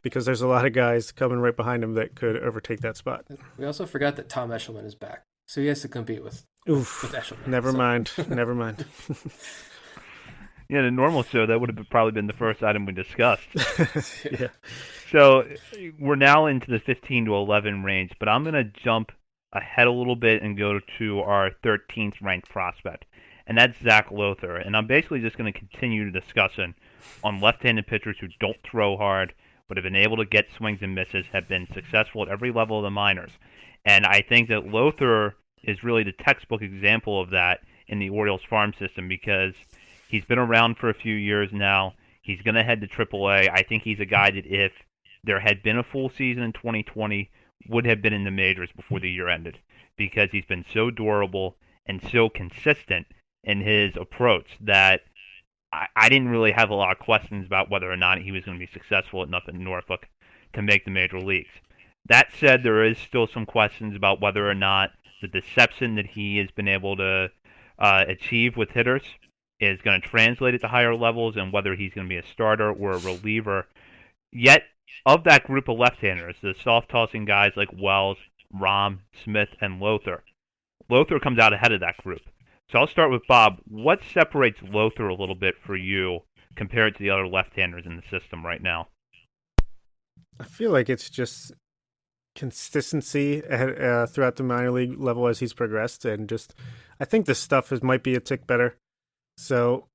because there's a lot of guys coming right behind him that could overtake that spot. We also forgot that Tom Eshelman is back, so he has to compete with Eshelman. Never mind. Yeah, in a normal show, that would have probably been the first item we discussed. Yeah. So we're now into the 15 to 11 range, but I'm going to jump ahead a little bit and go to our 13th ranked prospect, and that's Zach Lothar. And I'm basically just going to continue the discussion on left-handed pitchers who don't throw hard, but have been able to get swings and misses, have been successful at every level of the minors. And I think that Lothar is really the textbook example of that in the Orioles farm system, because he's been around for a few years now. He's going to head to AAA. I think he's a guy that if there had been a full season in 2020, would have been in the majors before the year ended, because he's been so durable and so consistent in his approach that I didn't really have a lot of questions about whether or not he was going to be successful enough in Norfolk to make the major leagues. That said, there is still some questions about whether or not the deception that he has been able to achieve with hitters is going to translate it to higher levels, and whether he's going to be a starter or a reliever. Yet, of that group of left-handers, the soft-tossing guys like Wells, Rom, Smith, and Lothar comes out ahead of that group. So I'll start with Bob. What separates Lothar a little bit for you compared to the other left-handers in the system right now? I feel like it's just consistency throughout the minor league level as he's progressed, and just I think the stuff might be a tick better. So,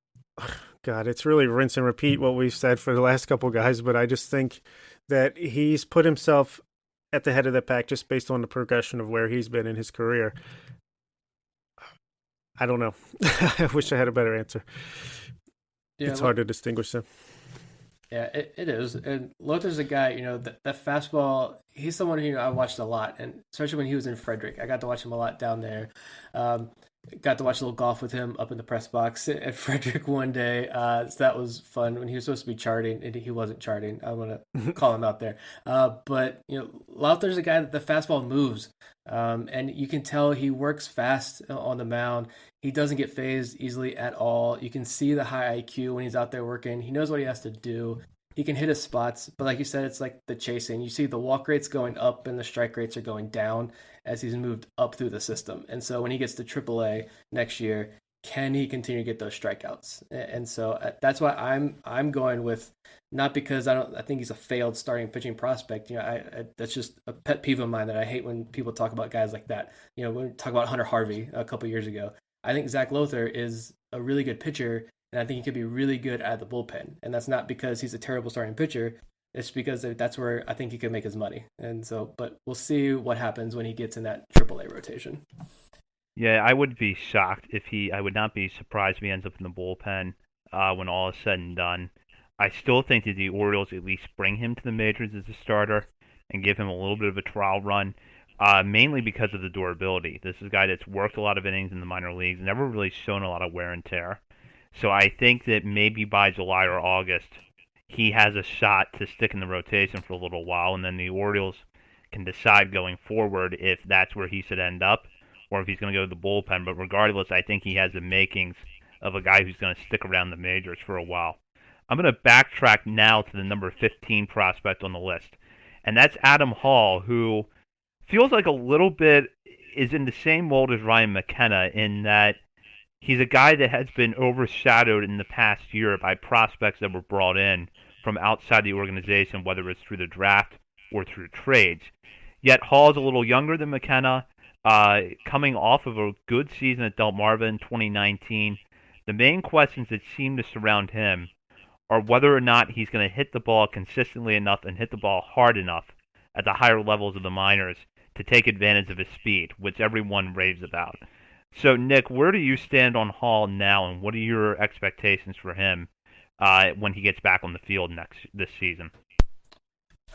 God, it's really rinse and repeat what we've said for the last couple guys, but I just think that he's put himself at the head of the pack just based on the progression of where he's been in his career. I don't know. I wish I had a better answer. Yeah, it's hard to distinguish them. Yeah, it is. And Lothar's a guy, that fastball, he's someone who I watched a lot, and especially when he was in Frederick. I got to watch him a lot down there. got to watch a little golf with him up in the press box at Frederick one day. So that was fun when he was supposed to be charting and he wasn't charting. I want to call him out there. But Lauther's a guy that the fastball moves, and you can tell he works fast on the mound. He doesn't get phased easily at all. You can see the high IQ when he's out there working. He knows what he has to do. He can hit his spots, but like you said, it's like the chasing. You see the walk rates going up and the strike rates are going down as he's moved up through the system. And so when he gets to AAA next year, can he continue to get those strikeouts? And so that's why I'm going with, not because I think he's a failed starting pitching prospect. That's just a pet peeve of mine that I hate when people talk about guys like that. When we talk about Hunter Harvey a couple years ago, I think Zach Lowther is a really good pitcher, and I think he could be really good at the bullpen. And that's not because he's a terrible starting pitcher. It's because that's where I think he could make his money. And so, but we'll see what happens when he gets in that AAA rotation. Yeah, I would be shocked I would not be surprised if he ends up in the bullpen when all is said and done. I still think that the Orioles at least bring him to the majors as a starter and give him a little bit of a trial run, mainly because of the durability. This is a guy that's worked a lot of innings in the minor leagues, never really shown a lot of wear and tear. So I think that maybe by July or August, he has a shot to stick in the rotation for a little while, and then the Orioles can decide going forward if that's where he should end up or if he's going to go to the bullpen. But regardless, I think he has the makings of a guy who's going to stick around the majors for a while. I'm going to backtrack now to the number 15 prospect on the list, and that's Adam Hall, who feels like a little bit is in the same mold as Ryan McKenna in that he's a guy that has been overshadowed in the past year by prospects that were brought in from outside the organization, whether it's through the draft or through trades. Yet Hall's a little younger than McKenna, coming off of a good season at Delmarva in 2019. The main questions that seem to surround him are whether or not he's going to hit the ball consistently enough and hit the ball hard enough at the higher levels of the minors to take advantage of his speed, which everyone raves about. So, Nick, where do you stand on Hall now, and what are your expectations for him when he gets back on the field this season?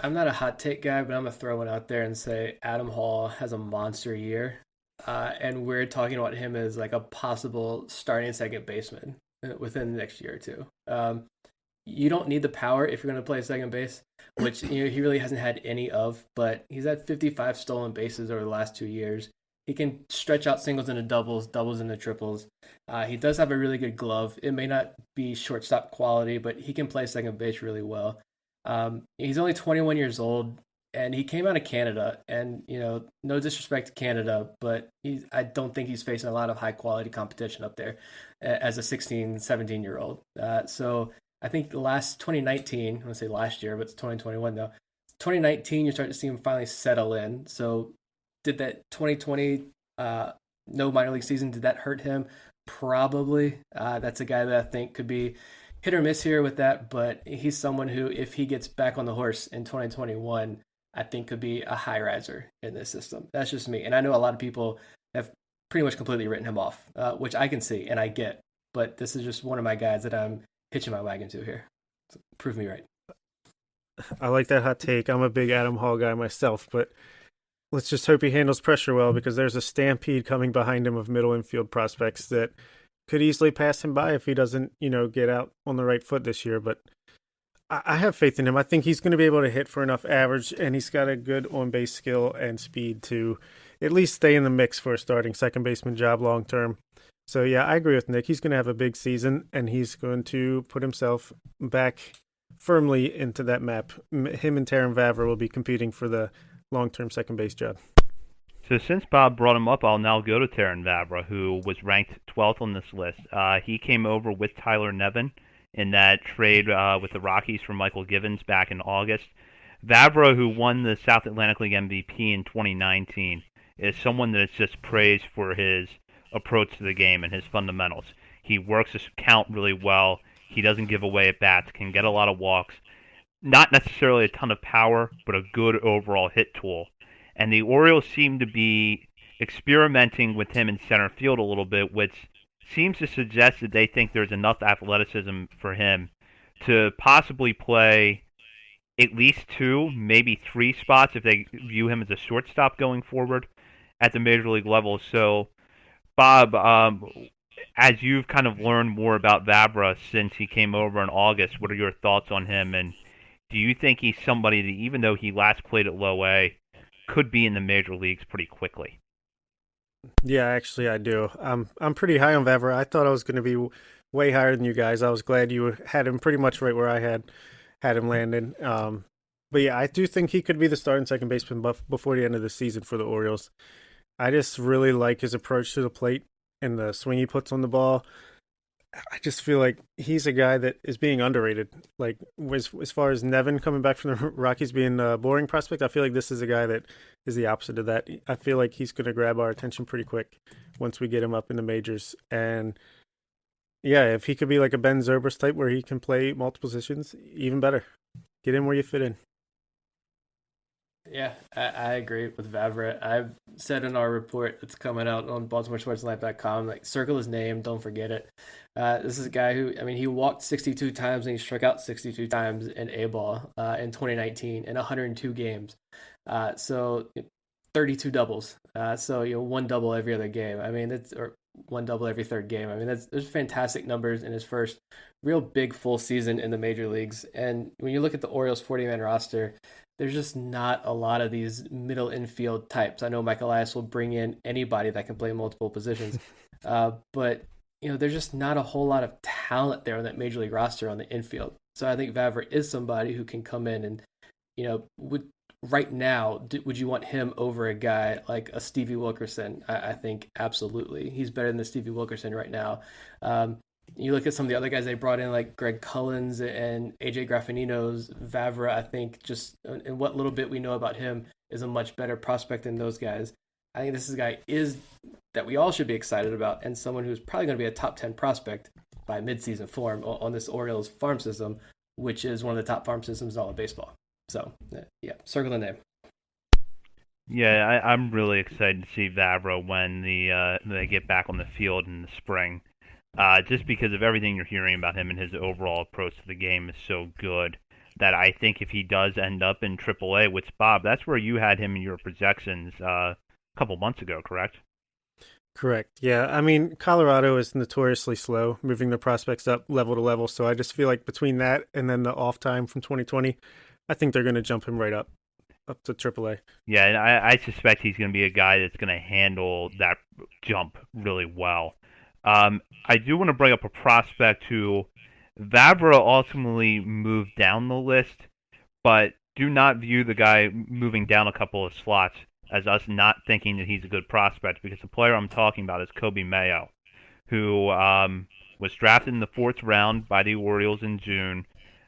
I'm not a hot take guy, but I'm going to throw one out there and say Adam Hall has a monster year, and we're talking about him as like a possible starting second baseman within the next year or two. You don't need the power if you're going to play second base, which he really hasn't had any of, but he's had 55 stolen bases over the last 2 years. He can stretch out singles into doubles, doubles into triples. He does have a really good glove. It may not be shortstop quality, but he can play second base really well. He's only 21 years old, and he came out of Canada. And, no disrespect to Canada, but I don't think he's facing a lot of high-quality competition up there as a 16, 17-year-old. So I think the last 2019, I want to say last year, but it's 2021 now. 2019, you're starting to see him finally settle in. So did that 2020 no minor league season, did that hurt him? Probably. That's a guy that I think could be hit or miss here with that, but he's someone who, if he gets back on the horse in 2021, I think could be a high riser in this system. That's just me. And I know a lot of people have pretty much completely written him off, which I can see and I get, but this is just one of my guys that I'm hitching my wagon to here. So prove me right. I like that hot take. I'm a big Adam Hall guy myself, but let's just hope he handles pressure well, because there's a stampede coming behind him of middle infield prospects that could easily pass him by if he doesn't, get out on the right foot this year. But I have faith in him. I think he's going to be able to hit for enough average, and he's got a good on-base skill and speed to at least stay in the mix for a starting second baseman job long term. So, yeah, I agree with Nick. He's going to have a big season, and he's going to put himself back firmly into that map. Him and Taron Vavra will be competing for the long-term second base job. So since Bob brought him up, I'll now go to Taron Vavra, who was ranked 12th on this list. He came over with Tyler Nevin in that trade with the Rockies for Michael Givens back in August. Vavra, who won the South Atlantic League MVP in 2019, is someone that is just praised for his approach to the game and his fundamentals. He works his count really well. He doesn't give away at bats, can get a lot of walks. Not necessarily a ton of power, but a good overall hit tool. And the Orioles seem to be experimenting with him in center field a little bit, which seems to suggest that they think there's enough athleticism for him to possibly play at least 2, maybe 3 spots if they view him as a shortstop going forward at the major league level. So Bob, as you've kind of learned more about Vavra since he came over in August, what are your thoughts on him? And do you think he's somebody that, even though he last played at low A, could be in the major leagues pretty quickly? Yeah, actually, I do. I'm pretty high on Vavra. I thought I was going to be way higher than you guys. I was glad you had him pretty much right where I had him landed. But yeah, I do think he could be the starting second baseman before the end of the season for the Orioles. I just really like his approach to the plate and the swing he puts on the ball. I just feel like he's a guy that is being underrated. Like as far as Nevin coming back from the Rockies being a boring prospect, I feel like this is a guy that is the opposite of that. I feel like he's going to grab our attention pretty quick once we get him up in the majors. And yeah, if he could be like a Ben Zobrist type where he can play multiple positions, even better. Get in where you fit in. Yeah, I agree with Vavra. I've said in our report that's coming out on BaltimoreSportsLive.com, like, circle his name, don't forget it. This is a guy who, I mean, he walked 62 times and he struck out 62 times in A-ball in 2019 in 102 games. So 32 doubles. So, one double every other game. I mean, or one double every third game. I mean, there's fantastic numbers in his first real big full season in the major leagues. And when you look at the Orioles 40-man roster, there's just not a lot of these middle infield types. I know Mike Elias will bring in anybody that can play multiple positions, but there's just not a whole lot of talent there on that major league roster on the infield. So I think Vavra is somebody who can come in and, right now, would you want him over a guy like a Stevie Wilkerson? I think absolutely. He's better than the Stevie Wilkerson right now. You look at some of the other guys they brought in, like Greg Cullens and AJ Graffinino's. Vavra, I think, just in what little bit we know about him, is a much better prospect than those guys. I think this is a guy that we all should be excited about, and someone who's probably going to be a top 10 prospect by midseason form on this Orioles farm system, which is one of the top farm systems in all of baseball. So, yeah, circle the name. Yeah, I'm really excited to see Vavra when they get back on the field in the spring. Just because of everything you're hearing about him and his overall approach to the game is so good that I think if he does end up in AAA, which, Bob, that's where you had him in your projections a couple months ago, correct? Correct. Yeah. I mean, Colorado is notoriously slow moving the prospects up level to level. So I just feel like between that and then the off time from 2020, I think they're going to jump him right up to AAA. Yeah, and I suspect he's going to be a guy that's going to handle that jump really well. I do want to bring up a prospect who Vavra ultimately moved down the list, but do not view the guy moving down a couple of slots as us not thinking that he's a good prospect, because the player I'm talking about is Kobe Mayo, who was drafted in the 4th round by the Orioles in June,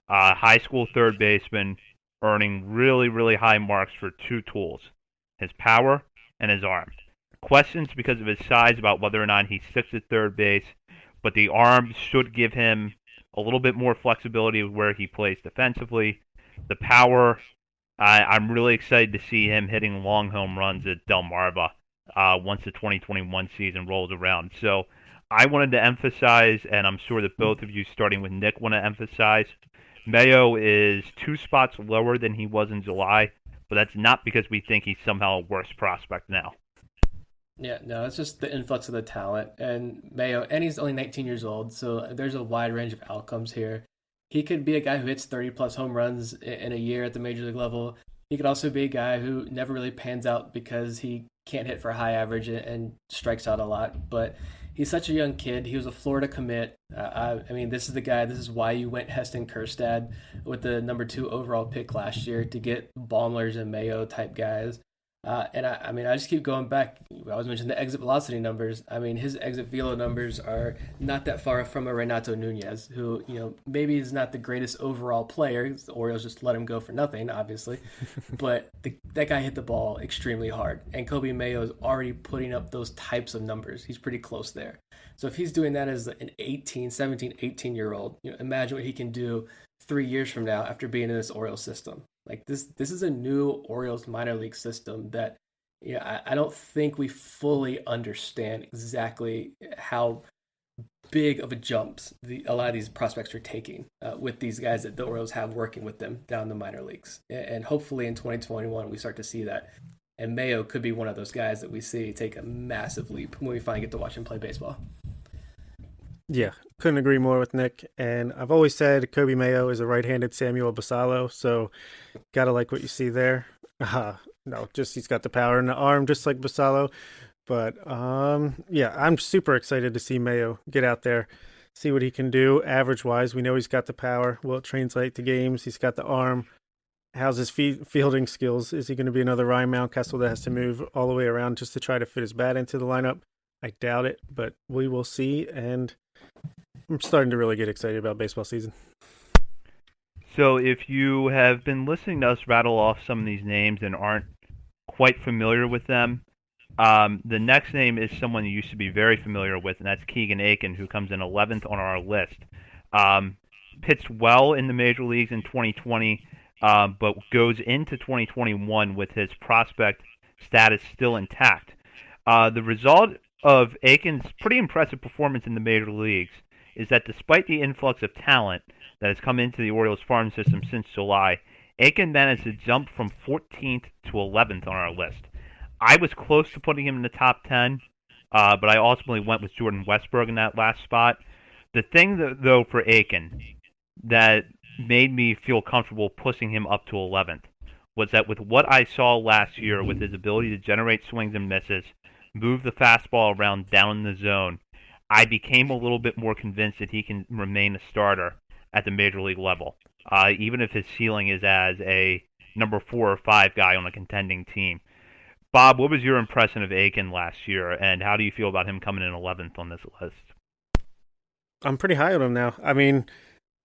high school third baseman, earning really, really high marks for 2 tools, his power and his arm. Questions because of his size about whether or not he sticks at third base, but the arm should give him a little bit more flexibility with where he plays defensively. The power, I'm really excited to see him hitting long home runs at Delmarva once the 2021 season rolls around. So I wanted to emphasize, and I'm sure that both of you, starting with Nick, want to emphasize, Mayo is 2 spots lower than he was in July, but that's not because we think he's somehow a worse prospect now. Yeah, no, it's just the influx of the talent. And Mayo, and he's only 19 years old, so there's a wide range of outcomes here. He could be a guy who hits 30-plus home runs in a year at the major league level. He could also be a guy who never really pans out because he can't hit for a high average and strikes out a lot. But he's such a young kid. He was a Florida commit. I mean, this is the guy. This is why you went Heston Kjerstad with the number 2 overall pick last year, to get Baumlers and Mayo type guys. And I mean, I just keep going back. I was mentioning the exit velocity numbers. I mean, his exit velo numbers are not that far from a Renato Nunez, who, maybe is not the greatest overall player. The Orioles just let him go for nothing, obviously. But that guy hit the ball extremely hard. And Kobe Mayo is already putting up those types of numbers. He's pretty close there. So if he's doing that as an 17, 18-year-old, imagine what he can do 3 years from now after being in this Orioles system. Like, this is a new Orioles minor league system that, I don't think we fully understand exactly how big of a jumps a lot of these prospects are taking with these guys that the Orioles have working with them down the minor leagues. And hopefully in 2021 we start to see that. And Mayo could be one of those guys that we see take a massive leap when we finally get to watch him play baseball. Yeah, couldn't agree more with Nick. And I've always said Kobe Mayo is a right-handed Samuel Basallo, so gotta like what you see there. No, just he's got the power in the arm just like Basallo. But yeah, I'm super excited to see Mayo get out there, see what he can do average-wise. We know he's got the power. Will it translate to games? He's got the arm. How's his fielding skills? Is he going to be another Ryan Mountcastle that has to move all the way around just to try to fit his bat into the lineup? I doubt it, but we will see. And I'm starting to really get excited about baseball season. So if you have been listening to us rattle off some of these names and aren't quite familiar with them, the next name is someone you used to be very familiar with, and that's Keegan Aiken, who comes in 11th on our list. Pitched well in the major leagues in 2020, but goes into 2021 with his prospect status still intact. The result of Aiken's pretty impressive performance in the major leagues is that despite the influx of talent that has come into the Orioles farm system since July, Aiken managed to jump from 14th to 11th on our list. I was close to putting him in the top 10, but I ultimately went with Jordan Westburg in that last spot. The thing, though, for Aiken that made me feel comfortable pushing him up to 11th was that with what I saw last year, with his ability to generate swings and misses, move the fastball around down in the zone, I became a little bit more convinced that he can remain a starter at the major league level, even if his ceiling is as a number 4 or 5 guy on a contending team. Bob, what was your impression of Aiken last year, and how do you feel about him coming in 11th on this list? I'm pretty high on him now. I mean,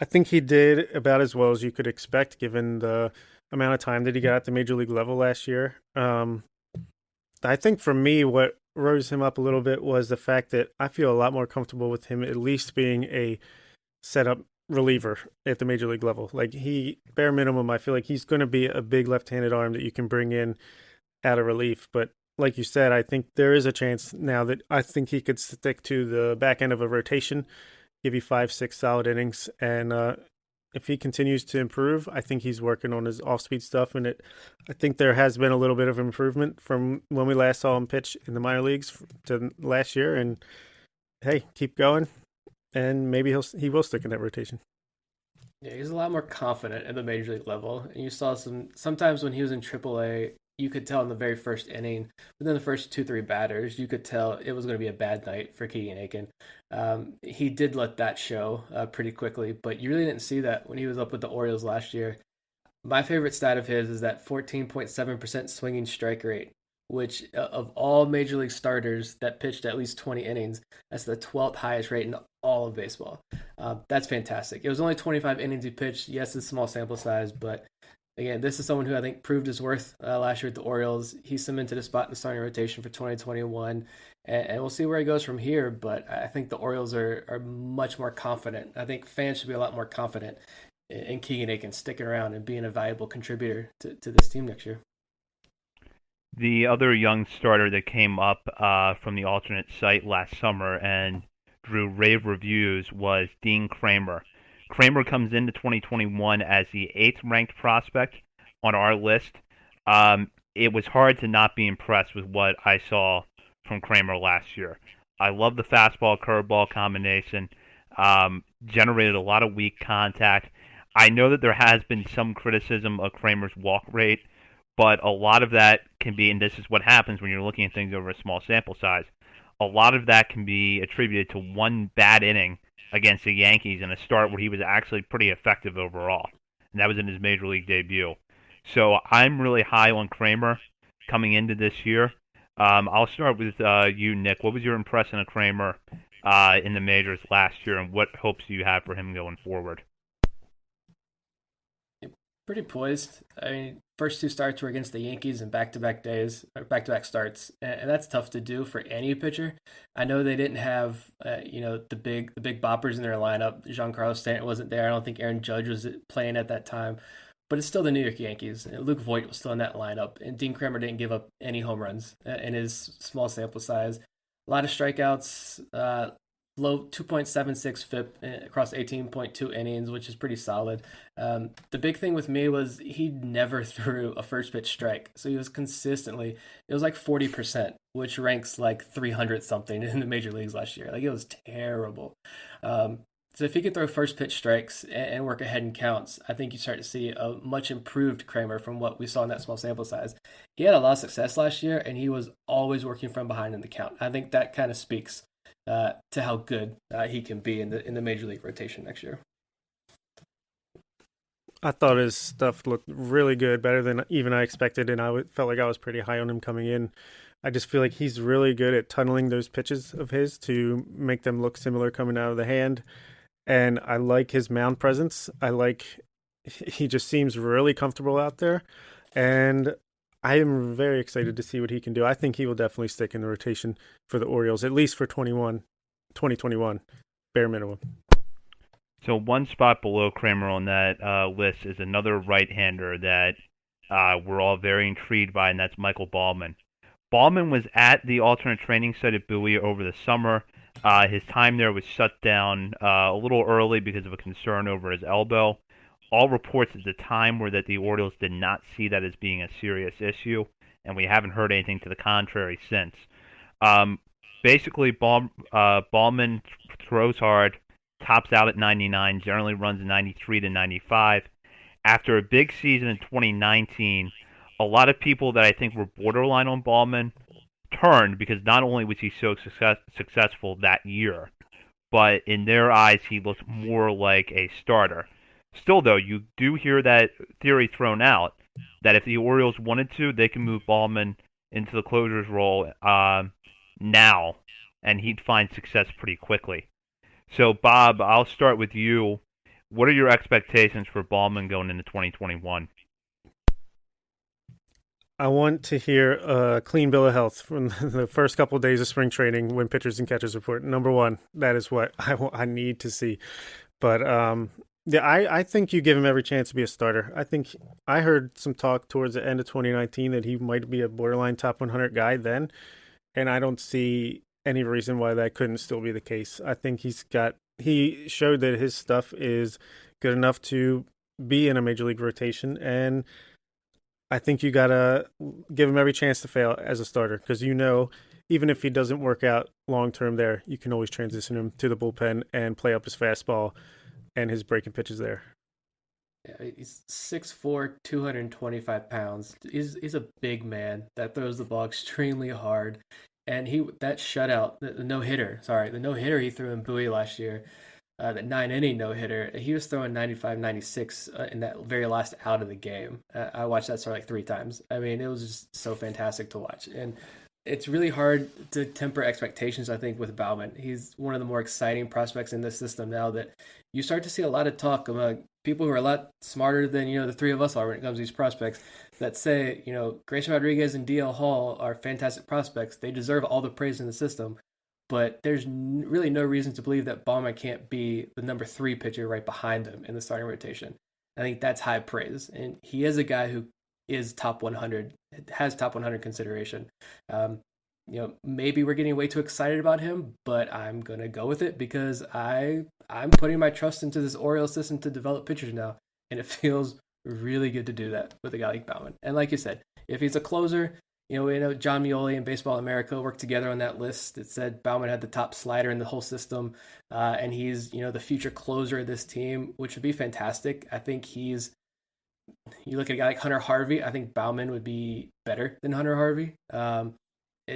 I think he did about as well as you could expect given the amount of time that he got at the major league level last year. I think for me, what rose him up a little bit was the fact that I feel a lot more comfortable with him at least being a setup reliever at the major league level. Like bare minimum, I feel like he's going to be a big left-handed arm that you can bring in out of relief. But like you said, I think there is a chance now that I think he could stick to the back end of a rotation, give you 5-6 solid innings. And if he continues to improve, I think he's working on his off-speed stuff. And I think there has been a little bit of improvement from when we last saw him pitch in the minor leagues to last year. And hey, keep going. And maybe he will stick in that rotation. Yeah, he's a lot more confident at the major league level. And you saw sometimes when he was in AAA, you could tell in the very first inning, within the first 2-3 batters, you could tell it was going to be a bad night for Keegan Aiken. He did let that show pretty quickly, but you really didn't see that when he was up with the Orioles last year. My favorite stat of his is that 14.7% swinging strike rate, which of all major league starters that pitched at least 20 innings, that's the 12th highest rate in all of baseball. That's fantastic. It was only 25 innings he pitched. Yes, it's a small sample size, but again, this is someone who I think proved his worth last year at the Orioles. He cemented a spot in the starting rotation for 2021, and we'll see where he goes from here. But I think the Orioles are much more confident. I think fans should be a lot more confident in Keegan Aiken sticking around and being a valuable contributor to this team next year. The other young starter that came up from the alternate site last summer and drew rave reviews was Dean Kramer. Kramer comes into 2021 as the 8th ranked prospect on our list. It was hard to not be impressed with what I saw from Kramer last year. I love the fastball curveball combination. Generated a lot of weak contact. I know that there has been some criticism of Kramer's walk rate, but a lot of that can be, and this is what happens when you're looking at things over a small sample size, a lot of that can be attributed to one bad inning against the Yankees in a start where he was actually pretty effective overall. And that was in his major league debut. So I'm really high on Kramer coming into this year. I'll start with you, Nick. What was your impression of Kramer in the majors last year, and what hopes do you have for him going forward? Pretty poised. I mean, first 2 starts were against the Yankees in back-to-back days, or back-to-back starts, and that's tough to do for any pitcher. I know they didn't have, the big boppers in their lineup. Giancarlo Stanton wasn't there. I don't think Aaron Judge was playing at that time, but it's still the New York Yankees. And Luke Voit was still in that lineup, and Dean Kramer didn't give up any home runs in his small sample size. A lot of strikeouts. low 2.76 FIP across 18.2 innings, which is pretty solid. The big thing with me was he never threw a first pitch strike. So he was consistently, it was like 40%, which ranks like 300 something in the major leagues last year. Like it was terrible. So if he could throw first pitch strikes and work ahead in counts, I think you start to see a much improved Kramer from what we saw in that small sample size. He had a lot of success last year, and he was always working from behind in the count. I think that kind of speaks to how good he can be in the major league rotation next year. I thought his stuff looked really good, better than even I expected, and felt like I was pretty high on him coming in. I just feel like he's really good at tunneling those pitches of his to make them look similar coming out of the hand. And I like his mound presence. He just seems really comfortable out there. And I am very excited to see what he can do. I think he will definitely stick in the rotation for the Orioles, at least for 2021, bare minimum. So one spot below Kramer on that list is another right-hander that we're all very intrigued by, and that's Michael Ballman. Ballman was at the alternate training site at Bowie over the summer. His time there was shut down a little early because of a concern over his elbow. All reports at the time were that the Orioles did not see that as being a serious issue, and we haven't heard anything to the contrary since. Basically, Ballman throws hard, tops out at 99, generally runs 93 to 95. After a big season in 2019, a lot of people that I think were borderline on Ballman turned because not only was he so successful that year, but in their eyes he looked more like a starter. Still, though, you do hear that theory thrown out that if the Orioles wanted to, they can move Ballman into the closer's role now, and he'd find success pretty quickly. So, Bob, I'll start with you. What are your expectations for Ballman going into 2021? I want to hear a clean bill of health from the first couple of days of spring training when pitchers and catchers report. Number one, that is what I need to see. But yeah, I think you give him every chance to be a starter. I think I heard some talk towards the end of 2019 that he might be a borderline top 100 guy then, and I don't see any reason why that couldn't still be the case. I think he showed that his stuff is good enough to be in a major league rotation, and I think you got to give him every chance to fail as a starter because even if he doesn't work out long-term there, you can always transition him to the bullpen and play up his fastball and his breaking pitches there. Yeah, he's 6'4", 225 pounds. He's a big man that throws the ball extremely hard. And that shutout, the no-hitter he threw in Bowie last year, that 9-inning no-hitter, he was throwing 95, 96 in that very last out of the game. I watched that start like 3 times. I mean, it was just so fantastic to watch. And it's really hard to temper expectations, I think, with Baumann. He's one of the more exciting prospects in this system now that you start to see a lot of talk among people who are a lot smarter than, the 3 of us are when it comes to these prospects that say, Grayson Rodriguez and DL Hall are fantastic prospects. They deserve all the praise in the system. But there's really no reason to believe that Baumann can't be the number 3 pitcher right behind him in the starting rotation. I think that's high praise. And he is a guy who is top 100, has top 100 consideration. Maybe we're getting way too excited about him, but I'm going to go with it because I'm putting my trust into this Orioles system to develop pitchers now. And it feels really good to do that with a guy like Baumann. And like you said, if he's a closer, we know John Mioli and Baseball America worked together on that list. It said Baumann had the top slider in the whole system, and he's the future closer of this team, which would be fantastic. I think you look at a guy like Hunter Harvey. I think Baumann would be better than Hunter Harvey,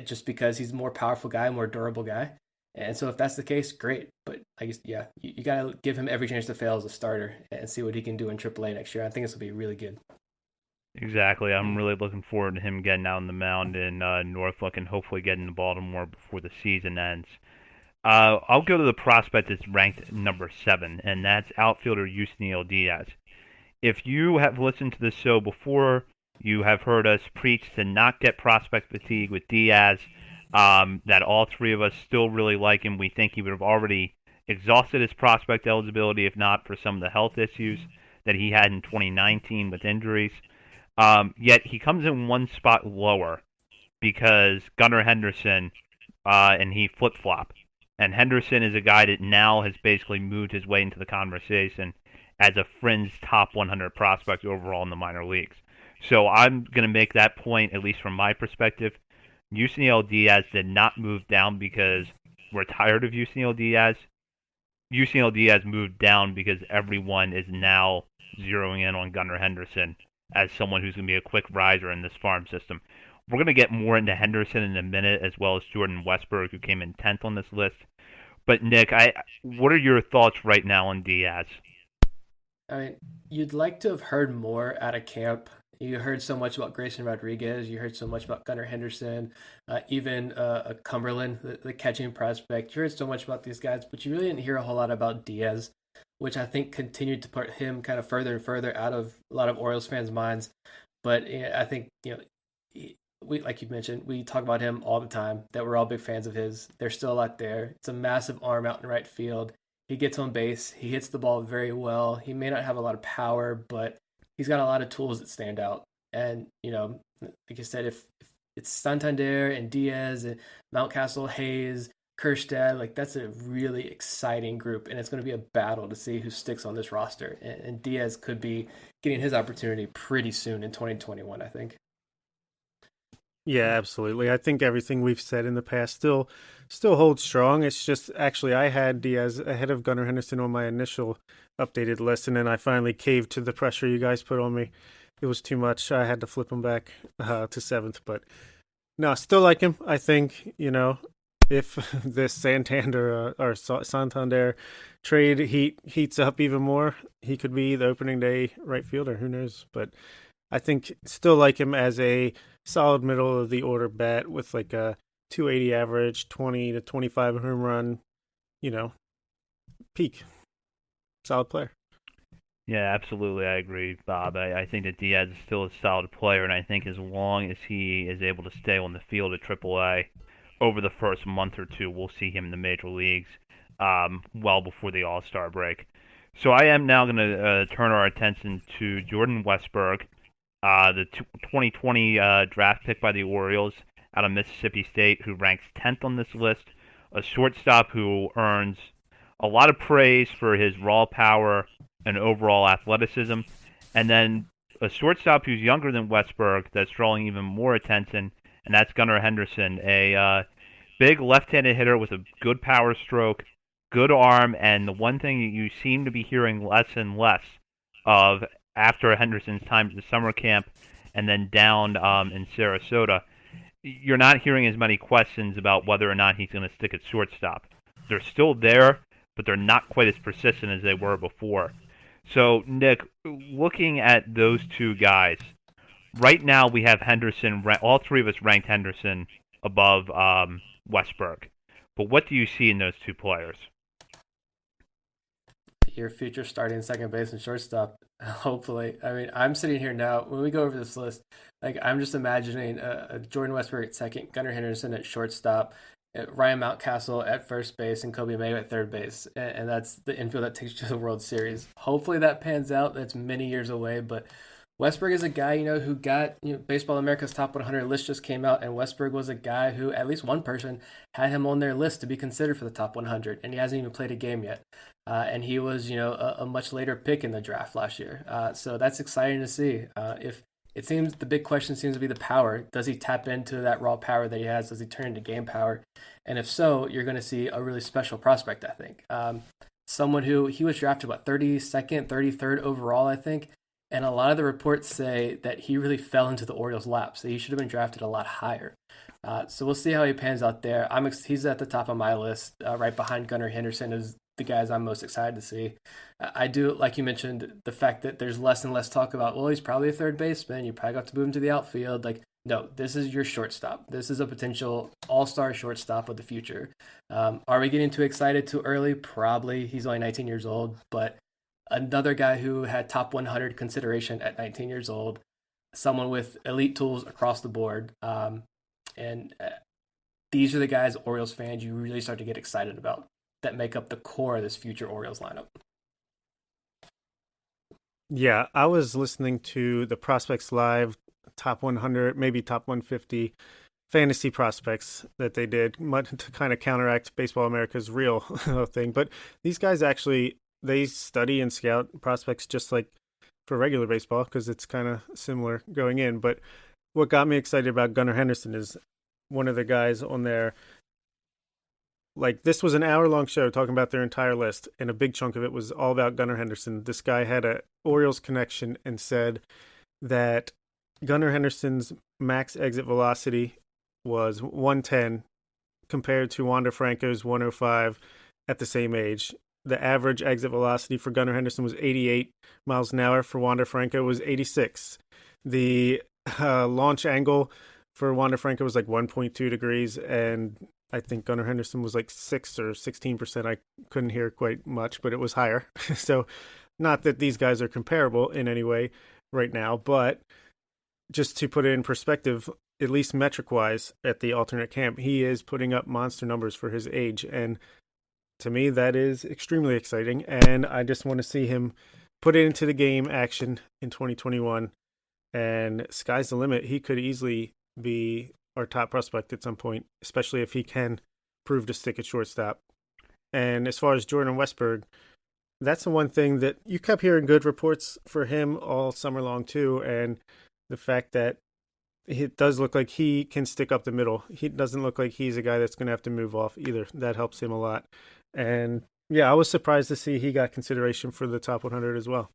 just because he's a more powerful guy, more durable guy. And so if that's the case, great. But I guess you got to give him every chance to fail as a starter and see what he can do in AAA next year. I think this will be really good. Exactly. I'm really looking forward to him getting out on the mound in Norfolk and hopefully getting to Baltimore before the season ends. I'll go to the prospect that's ranked number 7, and that's outfielder Yusniel Diaz. If you have listened to the show before, you have heard us preach to not get prospect fatigue with Diaz, that all 3 of us still really like him. We think he would have already exhausted his prospect eligibility if not for some of the health issues that he had in 2019 with injuries. Yet he comes in one spot lower because Gunnar Henderson and he flip-flop. And Henderson is a guy that now has basically moved his way into the conversation as a fringe top 100 prospect overall in the minor leagues. So I'm going to make that point, at least from my perspective. Yusniel Diaz did not move down because we're tired of Yusniel Diaz. Yusniel Diaz moved down because everyone is now zeroing in on Gunnar Henderson as someone who's going to be a quick riser in this farm system. We're going to get more into Henderson in a minute, as well as Jordan Westburg, who came in 10th on this list. But Nick, what are your thoughts right now on Diaz? I mean, you'd like to have heard more out of camp. You heard so much about Grayson Rodriguez. You heard so much about Gunnar Henderson, even Cumberland, the catching prospect. You heard so much about these guys, but you really didn't hear a whole lot about Diaz, which I think continued to put him kind of further and further out of a lot of Orioles fans' minds. But I think, we, like you mentioned, we talk about him all the time, that we're all big fans of his. There's still a lot there. It's a massive arm out in right field. He gets on base. He hits the ball very well. He may not have a lot of power, but he's got a lot of tools that stand out. And, like I said, if it's Santander and Diaz and Mountcastle, Hayes, Kerstad, like that's a really exciting group. And it's going to be a battle to see who sticks on this roster. And Diaz could be getting his opportunity pretty soon in 2021, I think. Yeah, absolutely. I think everything we've said in the past still holds strong. It's just actually I had Diaz ahead of Gunnar Henderson on my initial updated list, and then I finally caved to the pressure you guys put on me. It was too much. I had to flip him back to 7th, but no, still like him. I think, if this Santander or Santander trade heats up even more, he could be the opening day right fielder. Who knows? But I think still like him as a solid middle of the order bat with like a 280 average, 20 to 25 home run, peak. Solid player. Yeah, absolutely. I agree, Bob. I think that Diaz is still a solid player, and I think as long as he is able to stay on the field at AAA over the first month or two, we'll see him in the major leagues well before the All-Star break. So I am now going to turn our attention to Jordan Westburg, the 2020 draft pick by the Orioles out of Mississippi State, who ranks 10th on this list, a shortstop who earns a lot of praise for his raw power and overall athleticism, and then a shortstop who's younger than Westburg that's drawing even more attention, and that's Gunnar Henderson, a big left-handed hitter with a good power stroke, good arm, and the one thing you seem to be hearing less and less of after Henderson's time at the summer camp and then down in Sarasota, you're not hearing as many questions about whether or not he's going to stick at shortstop. They're still there, but they're not quite as persistent as they were before. So, Nick, looking at those two guys, right now we have Henderson, all three of us ranked Henderson above Westburg. But what do you see in those two players? Your future starting second base and shortstop, hopefully. I mean, I'm sitting here now, when we go over this list, like I'm just imagining a Jordan Westburg at second, Gunnar Henderson at shortstop, Ryan Mountcastle at first base, and Kobe May at third base. And that's the infield that takes you to the World Series. Hopefully that pans out. That's many years away, but Westburg is a guy, who got, Baseball America's Top 100 list just came out, and Westburg was a guy who, at least one person, had him on their list to be considered for the top 100, and he hasn't even played a game yet. And he was, a much later pick in the draft last year. So that's exciting to see. If it seems the big question seems to be the power. Does he tap into that raw power that he has? Does he turn into game power? And if so, you're going to see a really special prospect, I think. Someone who he was drafted, 32nd, 33rd overall, I think. And a lot of the reports say that he really fell into the Orioles' lap, so he should have been drafted a lot higher. So we'll see how he pans out there. He's at the top of my list, right behind Gunnar Henderson is the guys I'm most excited to see. I do, like you mentioned, the fact that there's less and less talk about, well, he's probably a third baseman. You probably got to move him to the outfield. Like, no, this is your shortstop. This is a potential all-star shortstop of the future. Are we getting too excited too early? Probably. He's only 19 years old, but another guy who had top 100 consideration at 19 years old, someone with elite tools across the board. These are the guys, Orioles fans, you really start to get excited about that make up the core of this future Orioles lineup. Yeah, I was listening to the Prospects Live top 100, maybe top 150 fantasy prospects that they did to kind of counteract Baseball America's real thing. But these guys actually, they study and scout prospects just like for regular baseball because it's kind of similar going in. But what got me excited about Gunnar Henderson is one of the guys on there. Like, this was an hour-long show talking about their entire list, and a big chunk of it was all about Gunnar Henderson. This guy had a Orioles connection and said that Gunnar Henderson's max exit velocity was 110 compared to Wander Franco's 105 at the same age. The average exit velocity for Gunnar Henderson was 88 miles an hour. For Wander Franco was 86. The launch angle for Wander Franco was like 1.2 degrees, and I think Gunnar Henderson was like 6 or 16%. I couldn't hear quite much, but it was higher. So not that these guys are comparable in any way right now, but just to put it in perspective, at least metric-wise at the alternate camp, he is putting up monster numbers for his age. And to me, that is extremely exciting. And I just want to see him put it into the game action in 2021. And sky's the limit. He could easily be our top prospect at some point, especially if he can prove to stick at shortstop. And as far as Jordan Westberg, that's the one thing that you kept hearing good reports for him all summer long too. And the fact that it does look like he can stick up the middle. He doesn't look like he's a guy that's going to have to move off either. That helps him a lot. And yeah, I was surprised to see he got consideration for the top 100 as well.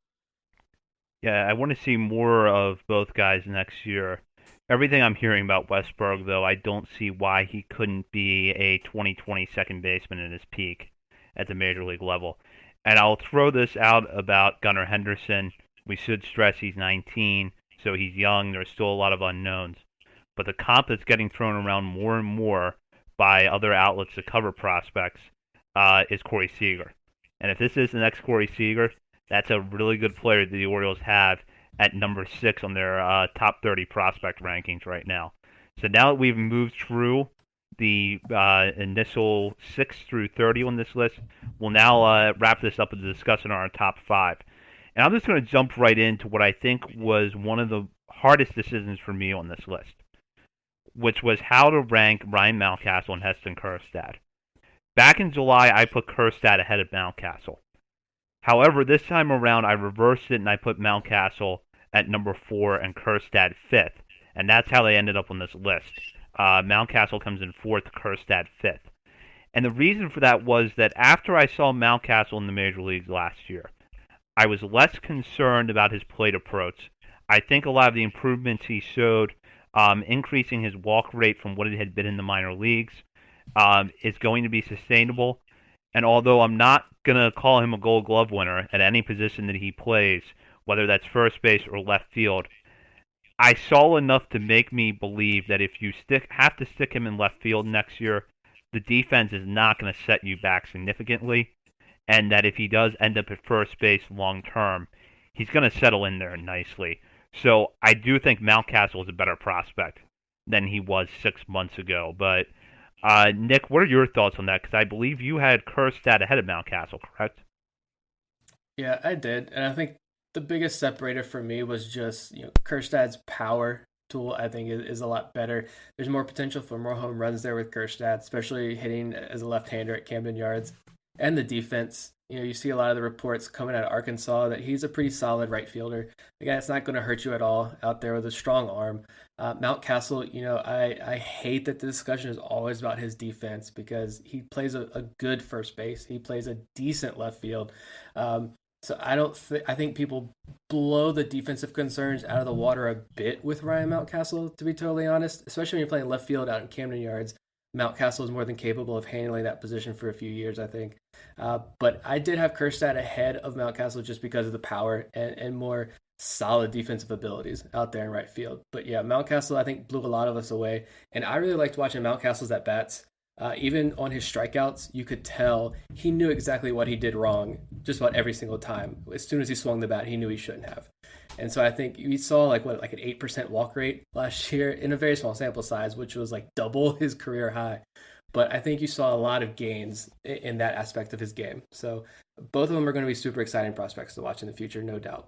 Yeah, I want to see more of both guys next year. Everything I'm hearing about Westberg, though, I don't see why he couldn't be a 2020 second baseman in his peak at the major league level. And I'll throw this out about Gunnar Henderson. We should stress he's 19, so he's young. There's still a lot of unknowns. But the comp that's getting thrown around more and more by other outlets that cover prospects is Corey Seager. And if this is the next Corey Seager, that's a really good player that the Orioles have at number 6 on their top 30 prospect rankings right now. So now that we've moved through the initial 6 through 30 on this list, we'll now wrap this up with a discussion on our top 5. And I'm just going to jump right into what I think was one of the hardest decisions for me on this list, which was how to rank Ryan Mountcastle and Heston Kjerstad. Back in July, I put Kjerstad ahead of Mountcastle. However, this time around, I reversed it and I put Mountcastle at number 4 and Kjerstad 5th. And that's how they ended up on this list. Mountcastle comes in 4th, Kjerstad 5th. And the reason for that was that after I saw Mountcastle in the major leagues last year, I was less concerned about his plate approach. I think a lot of the improvements he showed, increasing his walk rate from what it had been in the minor leagues, is going to be sustainable. And although I'm not going to call him a Gold Glove winner at any position that he plays, whether that's first base or left field, I saw enough to make me believe that if you have to stick him in left field next year, the defense is not going to set you back significantly, and that if he does end up at first base long term, he's going to settle in there nicely. So I do think Mountcastle is a better prospect than he was 6 months ago. But Nick, what are your thoughts on that? Because I believe you had Kjerstad ahead of Mountcastle, correct? Yeah, I did, and I think the biggest separator for me was just Kjerstad's power tool. I think is a lot better. There's more potential for more home runs there with Kjerstad, especially hitting as a left-hander at Camden Yards, and the defense. You see a lot of the reports coming out of Arkansas that he's a pretty solid right fielder. The guy that's not going to hurt you at all out there with a strong arm. Mountcastle, I hate that the discussion is always about his defense because he plays a good first base. He plays a decent left field. So I think people blow the defensive concerns out of the water a bit with Ryan Mountcastle, to be totally honest, especially when you're playing left field out in Camden Yards. Mountcastle is more than capable of handling that position for a few years, I think. But I did have Kjerstad ahead of Mountcastle just because of the power and more solid defensive abilities out there in right field. But yeah, Mountcastle, I think, blew a lot of us away. And I really liked watching Mountcastle's at-bats. Even on his strikeouts, you could tell he knew exactly what he did wrong just about every single time. As soon as he swung the bat, he knew he shouldn't have. And so I think we saw like an 8% walk rate last year in a very small sample size, which was like double his career high. But I think you saw a lot of gains in that aspect of his game. So both of them are going to be super exciting prospects to watch in the future, no doubt.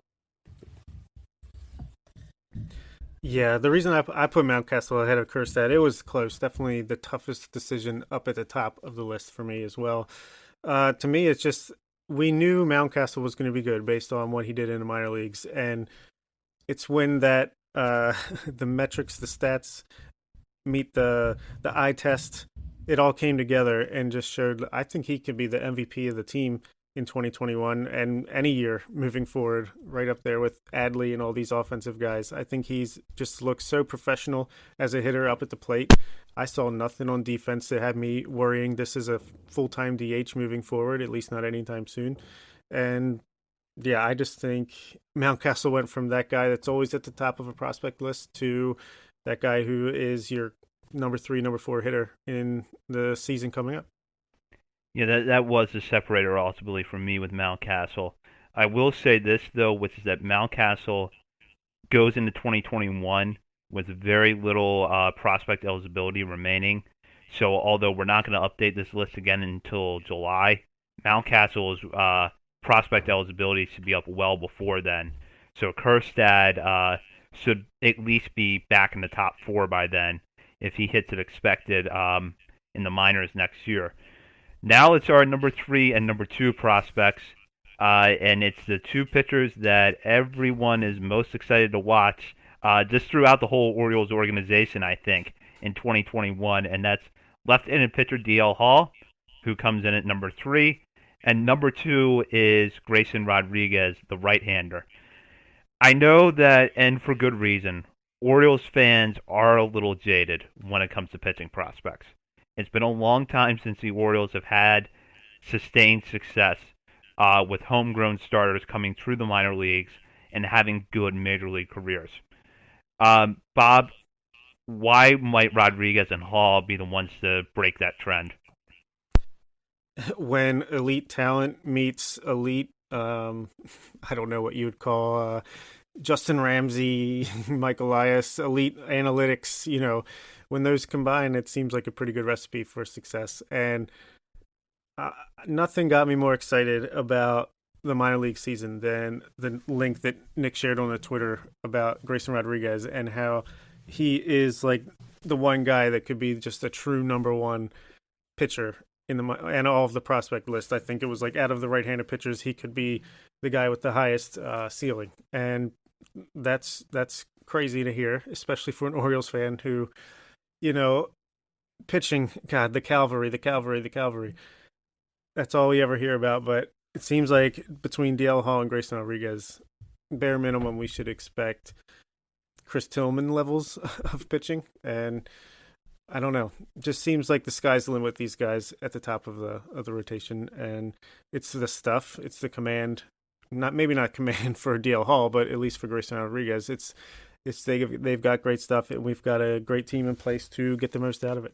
Yeah, the reason I put Mountcastle ahead of Kerstad, it was close. Definitely the toughest decision up at the top of the list for me as well. To me, it's just we knew Mountcastle was going to be good based on what he did in the minor leagues, and it's when that the metrics, the stats meet the eye test, it all came together and just showed. I think he could be the MVP of the team in 2021 and any year moving forward, right up there with Adley and all these offensive guys. I think he's just looks so professional as a hitter up at the plate. I saw nothing on defense that had me worrying this is a full-time DH moving forward, at least not anytime soon. And yeah, I just think Mountcastle went from that guy that's always at the top of a prospect list to that guy who is your number 3, number 4 hitter in the season coming up. Yeah, that was the separator ultimately for me with Mountcastle. I will say this, though, which is that Mountcastle goes into 2021 with very little prospect eligibility remaining. So although we're not going to update this list again until July, Mountcastle's prospect eligibility should be up well before then. So Kerstad should at least be back in the top 4 by then if he hits it expected in the minors next year. Now it's our number 3 and number 2 prospects, and it's the 2 pitchers that everyone is most excited to watch just throughout the whole Orioles organization, I think, in 2021, and that's left-handed pitcher DL Hall, who comes in at number 3, and number 2 is Grayson Rodriguez, the right-hander. I know that, and for good reason, Orioles fans are a little jaded when it comes to pitching prospects. It's been a long time since the Orioles have had sustained success with homegrown starters coming through the minor leagues and having good major league careers. Bob, why might Rodriguez and Hall be the ones to break that trend? When elite talent meets elite, I don't know what you would call Justin Ramsey, Mike Elias, elite analytics, when those combine, it seems like a pretty good recipe for success. And nothing got me more excited about the minor league season than the link that Nick shared on the Twitter about Grayson Rodriguez and how he is like the one guy that could be just a true number 1 pitcher in the and all of the prospect list. I think it was like out of the right-handed pitchers, he could be the guy with the highest ceiling, and that's crazy to hear, especially for an Orioles fan who, pitching, God, the cavalry. That's all we ever hear about. But it seems like between DL Hall and Grayson Rodriguez, bare minimum, we should expect Chris Tillman levels of pitching. And I don't know, just seems like the sky's the limit with these guys at the top of the rotation. And it's the stuff, it's the command, maybe not command for DL Hall, but at least for Grayson Rodriguez, they've got great stuff, and we've got a great team in place to get the most out of it.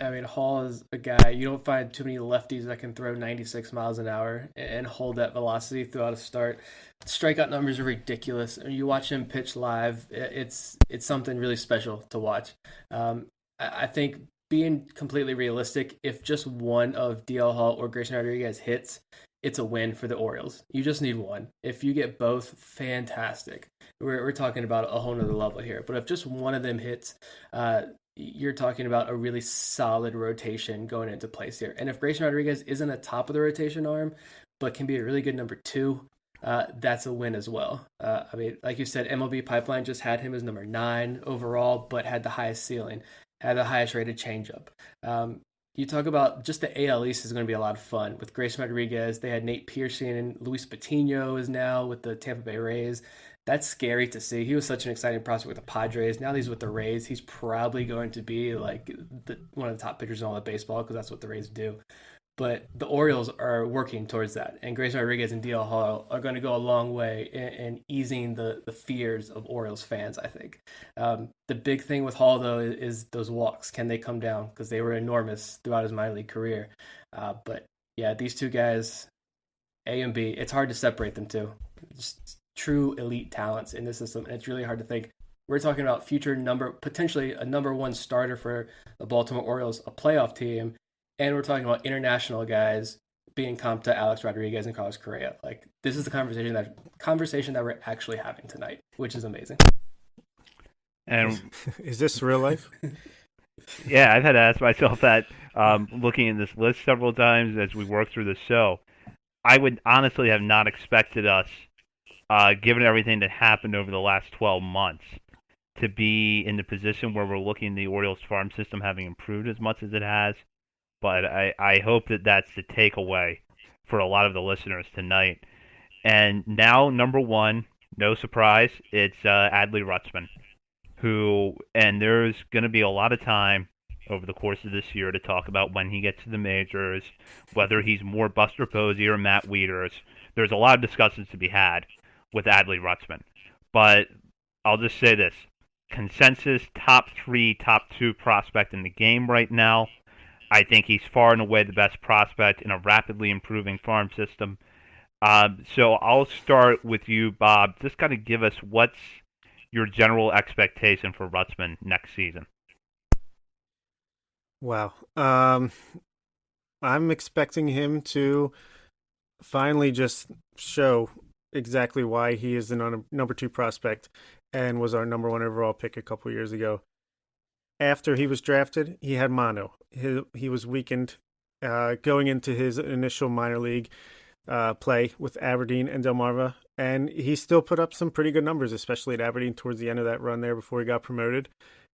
I mean, Hall is a guy, you don't find too many lefties that can throw 96 miles an hour and hold that velocity throughout a start. Strikeout numbers are ridiculous. You watch him pitch live, it's something really special to watch. I think being completely realistic, if just one of DL Hall or Grayson Rodriguez hits, it's a win for the Orioles. You just need one. If you get both, fantastic. We're talking about a whole nother level here. But if just one of them hits, you're talking about a really solid rotation going into place here. And if Grayson Rodriguez isn't a top of the rotation arm, but can be a really good number 2, that's a win as well. I mean, like you said, MLB Pipeline just had him as number 9 overall, but had the highest ceiling, had the highest rated changeup. You talk about just the AL East is going to be a lot of fun with Grayson Rodriguez. They had Nate Pearson and Luis Patino is now with the Tampa Bay Rays. That's scary to see. He was such an exciting prospect with the Padres. Now he's with the Rays. He's probably going to be like one of the top pitchers in all of baseball because that's what the Rays do. But the Orioles are working towards that. And Grayson Rodriguez and DL Hall are going to go a long way in easing the fears of Orioles fans, I think. The big thing with Hall, though, is those walks. Can they come down? Because they were enormous throughout his minor league career. But, yeah, these two guys, A and B, it's hard to separate them, too. Just true elite talents in the system. And it's really hard to think. We're talking about potentially a number 1 starter for the Baltimore Orioles, a playoff team. And we're talking about international guys being comped to Alex Rodriguez and Carlos Correa. Like, this is the conversation that we're actually having tonight, which is amazing. And is this real life? yeah, I've had to ask myself that looking at this list several times as we work through the show. I would honestly have not expected us, given everything that happened over the last 12 months, to be in the position where we're looking at the Orioles farm system having improved as much as it has. But I hope that that's the takeaway for a lot of the listeners tonight. And now, number one, no surprise, it's Adley Rutschman, and there's going to be a lot of time over the course of this year to talk about when he gets to the majors, whether he's more Buster Posey or Matt Wieters. There's a lot of discussions to be had with Adley Rutschman. But I'll just say this. Consensus top 3, top 2 prospect in the game right now. I think he's far and away the best prospect in a rapidly improving farm system. So I'll start with you, Bob. Just kind of give us what's your general expectation for Rutschman next season. Wow. I'm expecting him to finally just show exactly why he is the number 2 prospect and was our number 1 overall pick a couple years ago. After he was drafted, he had mono. He was weakened going into his initial minor league play with Aberdeen and Delmarva, and he still put up some pretty good numbers, especially at Aberdeen towards the end of that run there before he got promoted.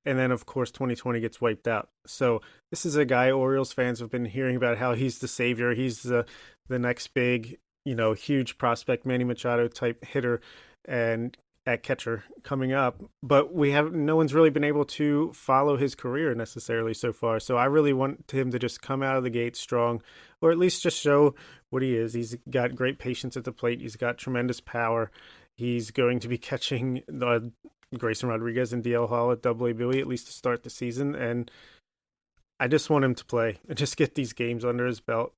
And then, of course, 2020 gets wiped out. So this is a guy Orioles fans have been hearing about how he's the savior. He's the next big, huge prospect, Manny Machado type hitter and at catcher coming up. But no one's really been able to follow his career necessarily so far. So I really want him to just come out of the gate strong, or at least just show what he is. He's got great patience at the plate. He's got tremendous power. He's going to be catching Grayson Rodriguez and DL Hall at AA Bowie at least to start the season, and I just want him to play and just get these games under his belt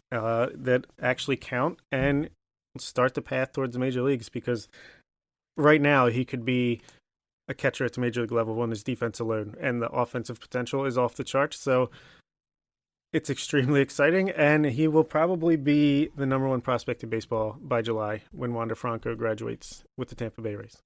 that actually count and start the path towards the major leagues, because right now he could be a catcher at the major league level on his defense alone, and the offensive potential is off the charts. So it's extremely exciting, and he will probably be the number 1 prospect in baseball by July when Wander Franco graduates with the Tampa Bay Rays.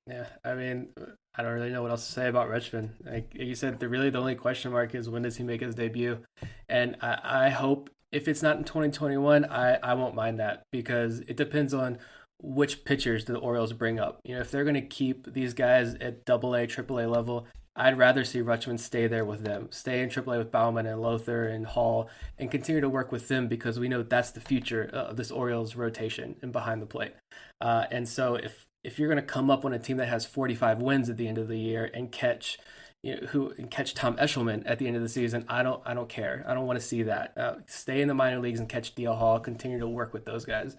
Yeah, I mean, I don't really know what else to say about Rutschman. Like you said, the only question mark is when does he make his debut? And I hope if it's not in 2021, I won't mind that, because it depends on which pitchers the Orioles bring up. If they're going to keep these guys at AA, AAA level, I'd rather see Rutschman stay there with them, stay in AAA with Bauman and Lothar and Hall, and continue to work with them, because we know that's the future of this Orioles rotation and behind the plate. And so if you're going to come up on a team that has 45 wins at the end of the year and catch Tom Eshelman at the end of the season, I don't care. I don't want to see that. Stay in the minor leagues and catch DL Hall. Continue to work with those guys.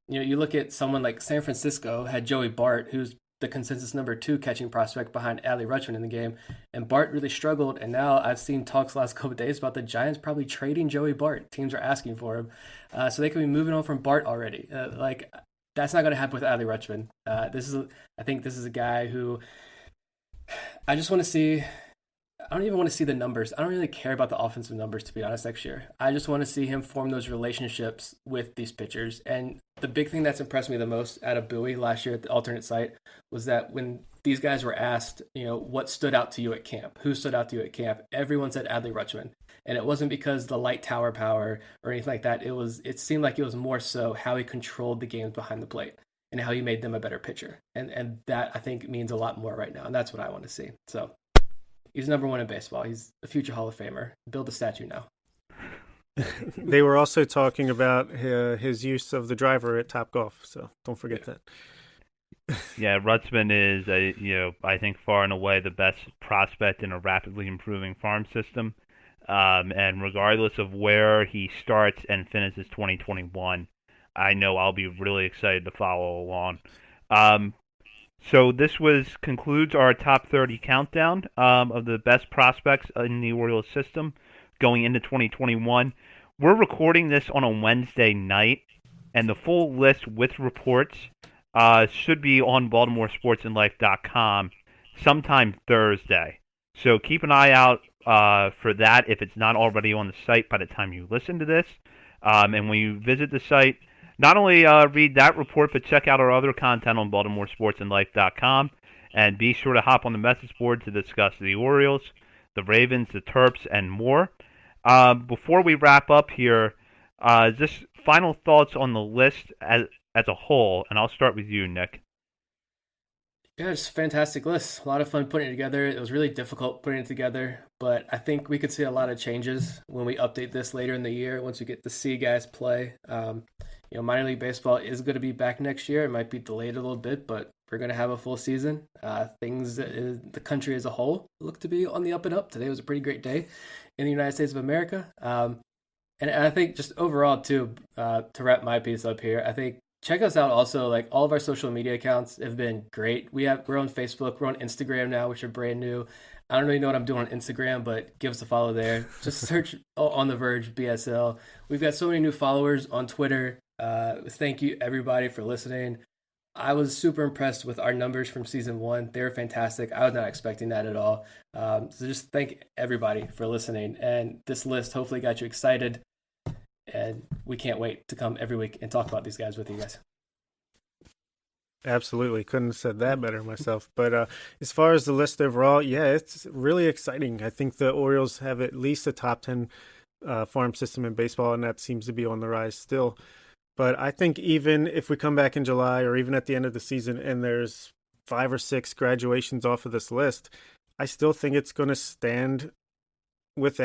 You look at someone like San Francisco had Joey Bart, who's the consensus number 2 catching prospect behind Adley Rutschman in the game, and Bart really struggled. And now I've seen talks the last couple of days about the Giants probably trading Joey Bart. Teams are asking for him, so they could be moving on from Bart already. That's not going to happen with Adley Rutschman. I think this is a guy who I just want to see. I don't even want to see the numbers. I don't really care about the offensive numbers, to be honest, next year. I just want to see him form those relationships with these pitchers. And the big thing that's impressed me the most out of Bowie last year at the alternate site was that when these guys were asked, what stood out to you at camp? Who stood out to you at camp? Everyone said Adley Rutschman. And it wasn't because the light tower power or anything like that. It seemed like it was more so how he controlled the games behind the plate and how he made them a better pitcher. And that, I think, means a lot more right now. And that's what I want to see. So he's number 1 in baseball. He's a future Hall of Famer. Build a statue now. They were also talking about his use of the driver at Topgolf, so don't forget that. Yeah, Rutschman is I think far and away the best prospect in a rapidly improving farm system. And regardless of where he starts and finishes 2021, I know I'll be really excited to follow along. So this concludes our top 30 countdown of the best prospects in the Orioles system going into 2021. We're recording this on a Wednesday night, and the full list with reports should be on BaltimoreSportsAndLife.com sometime Thursday. So keep an eye out for that if it's not already on the site by the time you listen to this. And when you visit the site, not only read that report, but check out our other content on BaltimoreSportsAndLife.com. And be sure to hop on the message board to discuss the Orioles, the Ravens, the Terps, and more. Before we wrap up here, just final thoughts on the list as a whole, and I'll start with you, Nick. Yeah, it's a fantastic list. A lot of fun putting it together. It was really difficult putting it together, but I think we could see a lot of changes when we update this later in the year once we get to see guys play. Minor league baseball is going to be back next year. It might be delayed a little bit, but we're going to have a full season. The country as a whole look to be on the up and up. Today was a pretty great day in the United States of America. And I think just overall, too, to wrap my piece up here, I think check us out also. Like, all of our social media accounts have been great. We're on Facebook, we're on Instagram now, which are brand new. I don't really know what I'm doing on Instagram, but give us a follow there. Just search On the Verge BSL. We've got so many new followers on Twitter. Thank you everybody for listening. I was super impressed with our numbers from season 1. They were fantastic. I was not expecting that at all. So just thank everybody for listening. And this list hopefully got you excited. And we can't wait to come every week and talk about these guys with you guys. Absolutely. Couldn't have said that better myself. But as far as the list overall, yeah, it's really exciting. I think the Orioles have at least a top 10 farm system in baseball, and that seems to be on the rise still. But I think even if we come back in July or even at the end of the season and there's 5 or 6 graduations off of this list, I still think it's going to stand with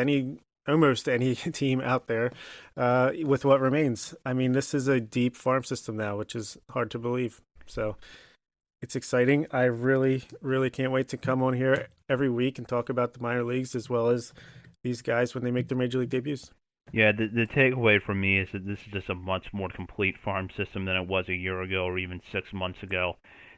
almost any team out there with what remains. I mean, this is a deep farm system now, which is hard to believe. So it's exciting. I really, really can't wait to come on here every week and talk about the minor leagues as well as these guys when they make their major league debuts. Yeah, the takeaway from me is that this is just a much more complete farm system than it was a year ago or even 6 months ago.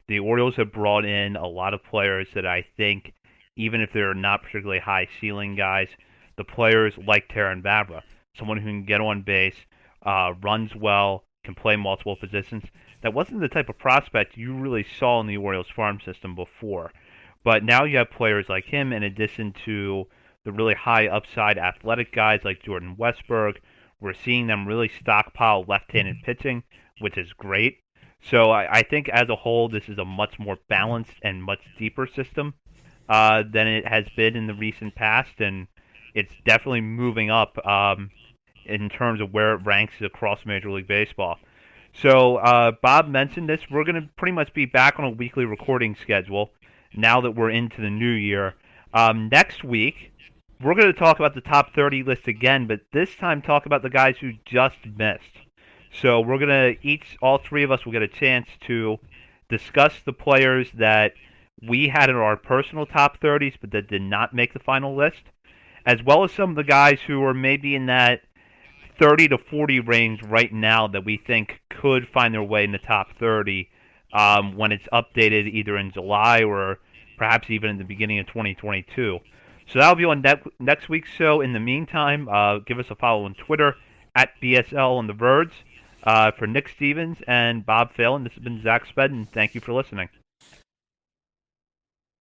The Orioles have brought in a lot of players that I think, even if they're not particularly high ceiling guys, the players like Terran Vavra, someone who can get on base, runs well, can play multiple positions. That wasn't the type of prospect you really saw in the Orioles farm system before. But now you have players like him in addition to the really high upside athletic guys like Jordan Westberg. We're seeing them really stockpile left-handed pitching, which is great. So I think as a whole, this is a much more balanced and much deeper system than it has been in the recent past, and it's definitely moving up in terms of where it ranks across Major League Baseball. So Bob mentioned this. We're going to pretty much be back on a weekly recording schedule now that we're into the new year. Next week, we're going to talk about the top 30 list again, but this time talk about the guys who just missed. So we're going to all 3 of us will get a chance to discuss the players that we had in our personal top 30s but that did not make the final list, as well as some of the guys who are maybe in that 30 to 40 range right now that we think could find their way in the top 30 when it's updated either in July or perhaps even in the beginning of 2022. So that'll be on next week's show. In the meantime, give us a follow on Twitter at BSL on the Verge. For Nick Stevens and Bob Phelan, this has been Zach Spedden. Thank you for listening.